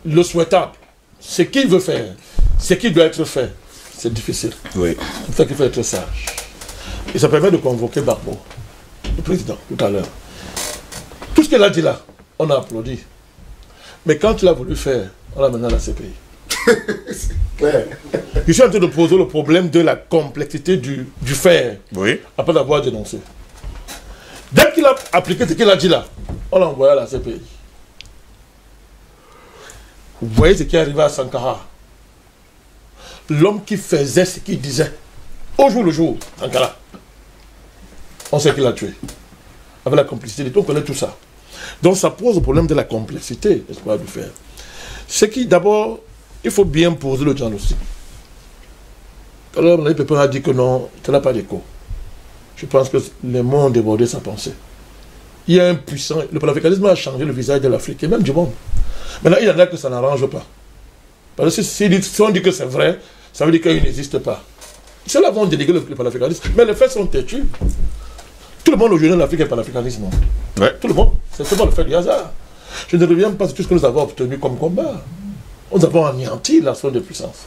le souhaitable, ce qu'il veut faire, ce qui doit être fait. C'est difficile. Oui. C'est pour ça qu'il faut être sage. Et ça permet de convoquer Barbeau, le président, tout à l'heure. Tout ce qu'il a dit là, on a applaudi. Mais quand il a voulu faire, on l'a mené à la CPI. Je suis en train de poser le problème de la complexité du faire, Oui. après l'avoir dénoncé. Dès qu'il a appliqué ce qu'il a dit là, on l'a envoyé à la CPI. Vous voyez ce qui est arrivé à Sankara. L'homme qui faisait ce qu'il disait, au jour le jour, Sankara, on sait qu'il a tué. Avec la complicité, on connaît tout ça. Donc ça pose le problème de la complexité, n'est-ce pas, du faire. Ce qui, d'abord, il faut bien poser le diagnostic. Alors, on a dit que non, ça n'a pas d'écho. Je pense que les mots ont débordé sa pensée. Il y a un puissant... Le panafricanisme a changé le visage de l'Afrique et même du monde. Maintenant, il y en a que ça n'arrange pas. Parce que si on dit que c'est vrai, ça veut dire qu'il n'existe pas. Ceux-là vont déléguer le panafricanisme. Mais les faits sont têtus. Tout le monde aujourd'hui en Afrique est panafricanisme. Ouais. Tout le monde. C'est seulement le fait du hasard. Je ne reviens pas sur tout ce que nous avons obtenu comme combat. Nous avons anéanti la zone de puissance.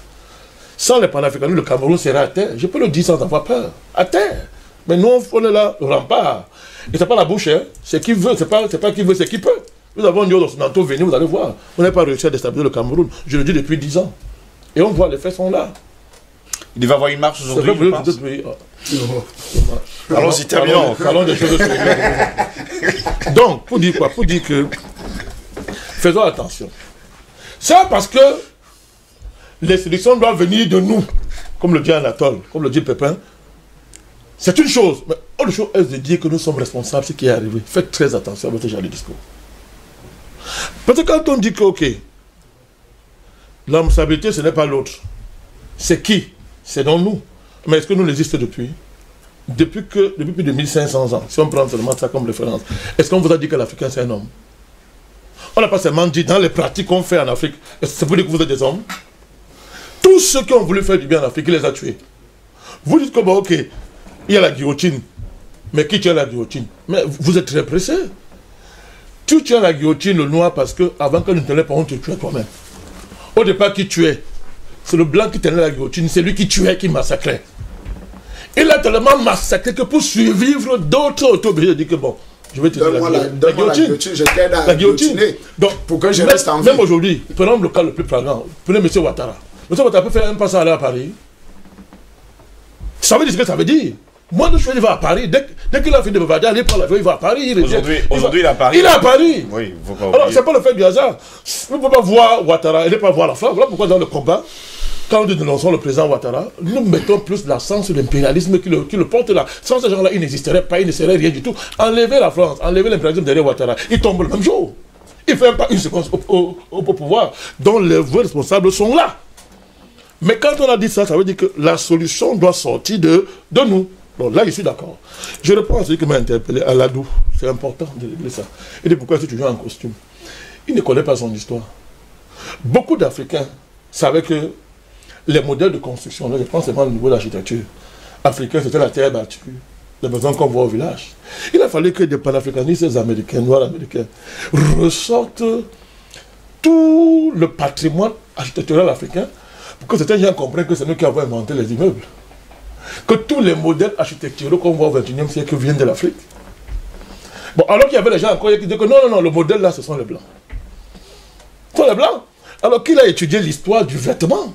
Sans les panafricanistes, le Cameroun serait à terre. Je peux le dire sans avoir peur. À terre. Mais nous, on est là, le rempart. Et c'est pas la bouche, hein. C'est qui veut, c'est pas qui veut, c'est qui peut. Nous avons dit aux Occidentaux, venez, vous allez voir. On n'a pas réussi à déstabiliser le Cameroun. Je le dis depuis 10 ans. Et on voit, les faits sont là. Il va y avoir une marche aujourd'hui, je pense. Allons-y, terminons. Parlons des choses sérieuses. Donc, pour dire quoi? Pour dire que, faisons attention. C'est parce que les sélections doivent venir de nous. comme le dit Anatole, comme le dit Pépin, c'est une chose. Mais autre chose est de dire que nous sommes responsables de ce qui est arrivé. Faites très attention à votre genre de discours. Parce que quand on dit que, ok, la responsabilité, ce n'est pas l'autre. C'est qui? C'est dans nous. Mais est-ce que nous existons depuis? Depuis plus de 1500 ans, si on prend seulement ça comme référence, est-ce qu'on vous a dit que l'Africain c'est un homme? On n'a pas seulement dit dans les pratiques qu'on fait en Afrique, est-ce que ça veut dire que vous êtes des hommes? Tous ceux qui ont voulu faire du bien en Afrique, ils les a tués. Vous dites que bon, ok, il y a la guillotine. Mais qui tient la guillotine? Mais vous êtes très pressé. Tu tiens la guillotine, le noir, parce que avant que nous ne te l'aies pas, on te tuait toi-même. Au départ, qui tuait? C'est le blanc qui tenait la guillotine, c'est lui qui tuait, qui massacrait. Il a tellement massacré que pour survivre, d'autres ont été obligés de dire que bon, je vais te dire la guillotine. Je t'aide à guillotiner. Donc, pour que je reste en vie. Même aujourd'hui, prenons le cas le plus flagrant. Prenez M. Ouattara. M. Ouattara peut faire un pas aller à Paris. Ça veut dire ce que ça veut dire. Moi, je vais à Paris. Dès qu'il a fini de me vader, il prend l'avion, il va à Paris. Aujourd'hui, il est à Paris. Il est à Paris. Oui, vous pas alors, c'est pas le fait du hasard. Vous ne pouvez pas voir Ouattara et ne pas voir la France. Voilà pourquoi dans le combat, quand nous dénonçons le président Ouattara, nous mettons plus l'accent sur l'impérialisme qui le porte là. Sans ces gens-là, il n'existerait pas, il ne serait rien du tout. Enlever la France, enlever l'impérialisme derrière Ouattara, il tombe le même jour. Il ne fait même pas une seconde au pouvoir, dont les vrais responsables sont là. Mais quand on a dit ça, ça veut dire que la solution doit sortir de nous. Donc là, je suis d'accord. Je reprends celui qui m'a interpellé, Aladou. C'est important de régler ça. Il dit pourquoi est-ce que tu joues en costume? Il ne connaît pas son histoire. Beaucoup d'Africains savaient que les modèles de construction, là, je pense seulement au niveau de l'architecture africaine, c'était la terre battue, les maisons qu'on voit au village. Il a fallu que des panafricanistes américains, noirs américains, ressortent tout le patrimoine architectural africain pour que certains gens comprennent que c'est nous qui avons inventé les immeubles. Que tous les modèles architecturaux qu'on voit au XXIe siècle viennent de l'Afrique. Bon, alors qu'il y avait les gens encore qui disaient que non, le modèle là, ce sont les Blancs. Ce sont les Blancs. Alors qu'il a étudié l'histoire du vêtement,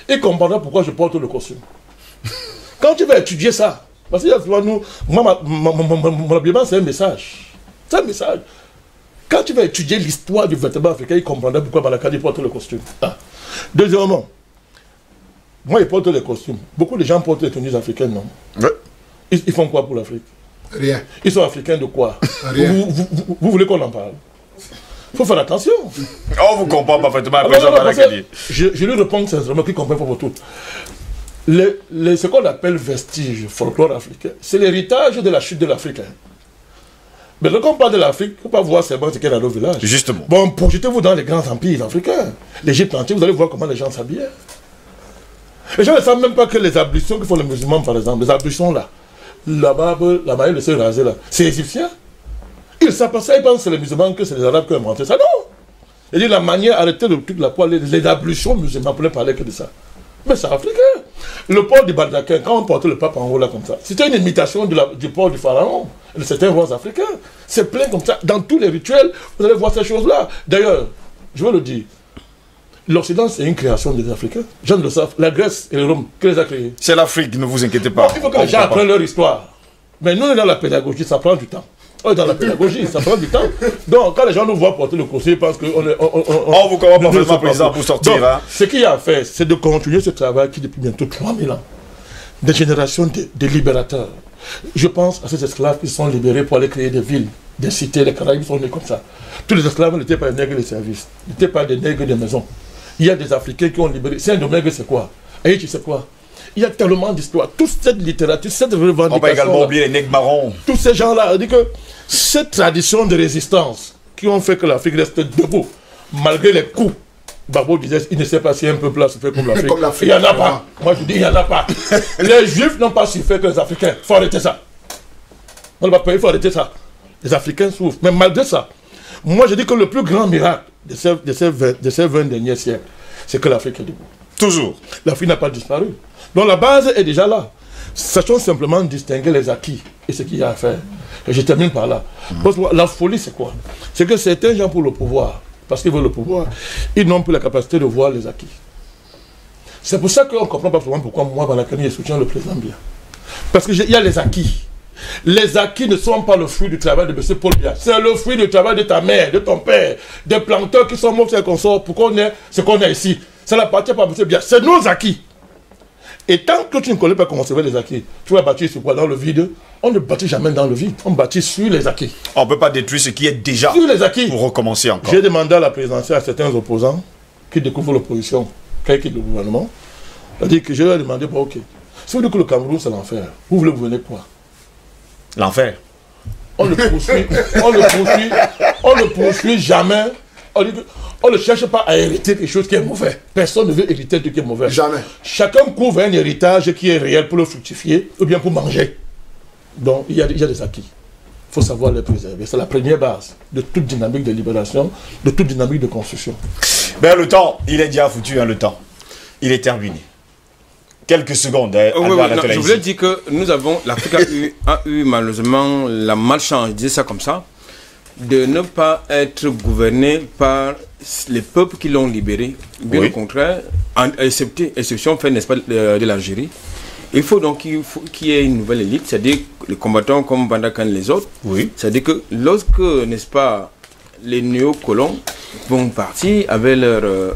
il comprendra pourquoi je porte le costume. Quand tu vas étudier ça, parce que mon habillement, c'est un message. C'est un message. Quand tu vas étudier l'histoire du vêtement africain, il comprendra pourquoi Balakani porte le costume. Ah. Deuxièmement, moi, ils portent les costumes. Beaucoup de gens portent les tenues africaines, non? Ouais. Ils font quoi pour l'Afrique? Rien. Ils sont africains de quoi? Rien. Vous voulez qu'on en parle? Il faut faire attention. On vous comprend parfaitement après je lui réponds sincèrement qu'il comprend pas pour tout. Ce qu'on appelle vestige, folklore africain, c'est l'héritage de la chute de l'Afrique. Mais quand on parle de l'Afrique, il ne faut pas voir seulement ce qu'il y a dans nos villages. Justement. Bon, projetez-vous dans les grands empires africains. L'Égypte entière, vous allez voir comment les gens s'habillaient. Les gens ne savent même pas que les ablutions que font les musulmans, par exemple, les ablutions là, la barbe, la manière de se raser là, c'est égyptien. Ils savent pas ça, ils pensent que c'est les musulmans, que c'est les arabes qui ont inventé ça. Non! Il dit la manière, arrêtez le truc, la poêle, les ablutions musulmans, pour ne parler que de ça. Mais c'est africain. Le port du Baldaquin, quand on portait le pape en haut là comme ça, c'était une imitation du port du pharaon, de certains rois africains. C'est plein comme ça. Dans tous les rituels, vous allez voir ces choses-là. D'ailleurs, je veux le dire, l'Occident, c'est une création des Africains. Les gens le savent. La Grèce et le Rome, qui les a créés? C'est l'Afrique, ne vous inquiétez pas. Il faut que les gens apprennent leur histoire. Mais nous, on est dans la pédagogie, ça prend du temps. On est dans la pédagogie, ça prend du temps. Donc, quand les gens nous voient porter le costume, ils pensent qu'on est... On vous comprend parfaitement, président, pour sortir. Donc, ce qu'il y a à faire, c'est de continuer ce travail qui, depuis bientôt 3000 ans, des générations de libérateurs. Je pense à ces esclaves qui sont libérés pour aller créer des villes, des cités, les Caraïbes sont nés comme ça. Tous les esclaves n'étaient pas des nègres de service, n'étaient pas des nègres de maison. Il y a des Africains qui ont libéré. C'est un de nègres, c'est quoi? Et tu sais quoi? Il y a tellement d'histoires. Toute cette littérature, cette revendication. On va également oublier les nègres marrons. Tous ces gens-là, on dit que cette tradition de résistance qui ont fait que l'Afrique reste debout, malgré les coups. Babo disait, il ne sait pas si un peuple là se fait comme l'Afrique. Il n'y en a pas. Moi je dis, il n'y en a pas. Les Juifs n'ont pas su faire que les Africains. Il faut arrêter ça. On ne va pas, il faut arrêter ça. Les Africains souffrent. Mais malgré ça, moi je dis que le plus grand miracle de ces 20 derniers siècles, c'est que l'Afrique est debout. Toujours. L'Afrique n'a pas disparu. Donc la base est déjà là. Sachons simplement distinguer les acquis et ce qu'il y a à faire. Et je termine par là. Parce que la folie, c'est quoi? C'est que certains gens pour le pouvoir, parce qu'ils veulent le pouvoir, ils n'ont plus la capacité de voir les acquis. C'est pour ça qu'on ne comprend pas vraiment pourquoi moi, Balakani, je soutiens le président Biya. Parce qu'il y a les acquis. Les acquis ne sont pas le fruit du travail de M. Paul Biya. C'est le fruit du travail de ta mère, de ton père, des planteurs qui sont morts sur les consorts pour qu'on ait ce qu'on a ici. Ça n'appartient pas à M. Biya. C'est nos acquis. Et tant que tu ne connais pas comment conserver les acquis, tu vas bâtir sur quoi? Dans le vide? On ne bâtit jamais dans le vide, on bâtit sur les acquis. On ne peut pas détruire ce qui est déjà sur les acquis. Pour recommencer encore. J'ai demandé à la présidentielle à certains opposants qui découvrent l'opposition, qui quittent le gouvernement, c'est-à-dire que je leur ai demandé, bon, ok, si vous dites que le Cameroun c'est l'enfer, vous voulez gouverner quoi? L'enfer. On le poursuit, on ne poursuit jamais. On ne cherche pas à hériter quelque chose qui est mauvais. Personne ne veut hériter de ce qui est mauvais. Jamais. Chacun couvre un héritage qui est réel pour le fructifier ou bien pour manger. Donc il y a des acquis. Il faut savoir les préserver. C'est la première base de toute dynamique de libération, de toute dynamique de construction. Ben, le temps, il est déjà foutu, hein, le temps. Il est terminé. Quelques secondes. Je voulais dire que nous avons, l'Afrique a eu malheureusement la malchance, je dis ça comme ça, de ne pas être gouverné par les peuples qui l'ont libéré. Bien au contraire, exception faite, n'est-ce pas, de l'Algérie. Il faut donc qu'il y ait une nouvelle élite, c'est-à-dire les combattants comme Bandakan et les autres. Oui. C'est-à-dire que lorsque, n'est-ce pas, les néocolons vont partir avec leurs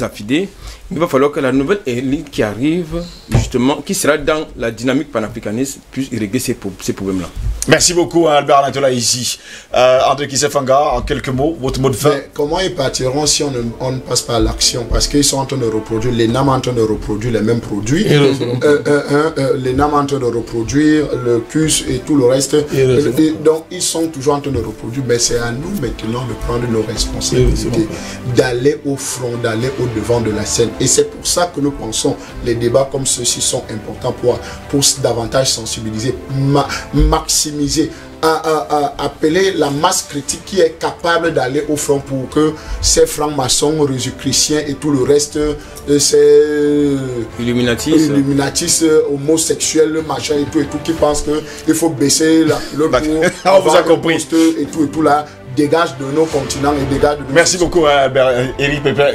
affidés, il va falloir que la nouvelle élite qui arrive, justement, qui sera dans la dynamique panafricaniste, puisse régler ces problèmes-là. Merci beaucoup, Albert Anatola, ici. André Kisefanga, en quelques mots, votre mot de fin. Mais comment ils partiront si on ne passe pas à l'action? Parce qu'ils sont en train de reproduire, les NAM en train de reproduire les mêmes produits. Les NAM en train de reproduire, le CUS et tout le reste. Donc, ils sont toujours en train de reproduire. Mais c'est à nous maintenant de prendre nos responsabilités, d'aller au front, d'aller au devant de la scène. Et c'est pour ça que nous pensons les débats comme ceux-ci sont importants pour davantage sensibiliser, maximiser, appeler la masse critique qui est capable d'aller au front pour que ces francs-maçons, jésus-chrétiens et tout le reste, ces illuminatistes, homosexuels, machin et tout, qui pensent qu'il faut baisser le pour on vous a compris. Et tout là, dégage de nos continents et dégage de nos... Merci beaucoup, Eric Pépin.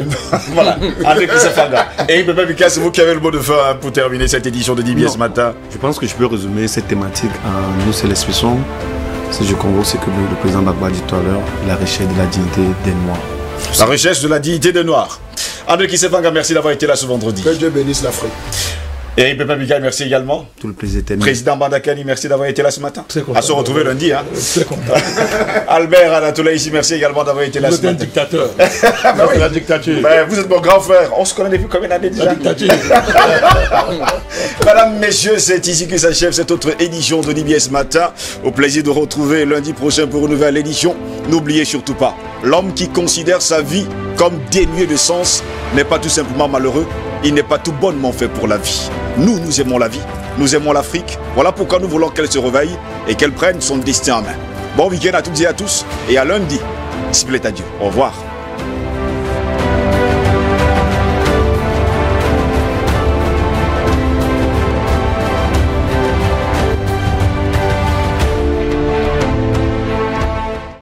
Voilà, André Kisefanga. Eric Pépin Mika, c'est vous qui avez le mot de fin pour terminer cette édition de DBS Matin. Je pense que je peux résumer cette thématique en une seule expression. Si je convoque ce que le président Gbagbo a dit tout à l'heure, la recherche de la dignité des Noirs. La recherche de la dignité des Noirs. André Kisefanga, merci d'avoir été là ce vendredi. Que Dieu bénisse l'Afrique. Eric Pépin Mika, merci également. Tout le plaisir était Président Bandakani, merci d'avoir été là ce matin. À se retrouver lundi. Hein. Très content. Albert Anatola ici, merci également d'avoir été là ce matin. Vous êtes un dictateur. Oui. La dictature. Ben, vous êtes mon grand frère. On se connaît depuis combien d'années déjà? La dictature. Mesdames, messieurs, c'est ici que s'achève cette autre édition de DBS Matin. Au plaisir de retrouver lundi prochain pour une nouvelle édition. N'oubliez surtout pas, l'homme qui considère sa vie comme dénuée de sens n'est pas tout simplement malheureux. Il n'est pas tout bonnement fait pour la vie. Nous aimons la vie, nous aimons l'Afrique. Voilà pourquoi nous voulons qu'elle se réveille et qu'elle prenne son destin en main. Bon week-end à toutes et à tous et à lundi. S'il plaît à Dieu. Au revoir.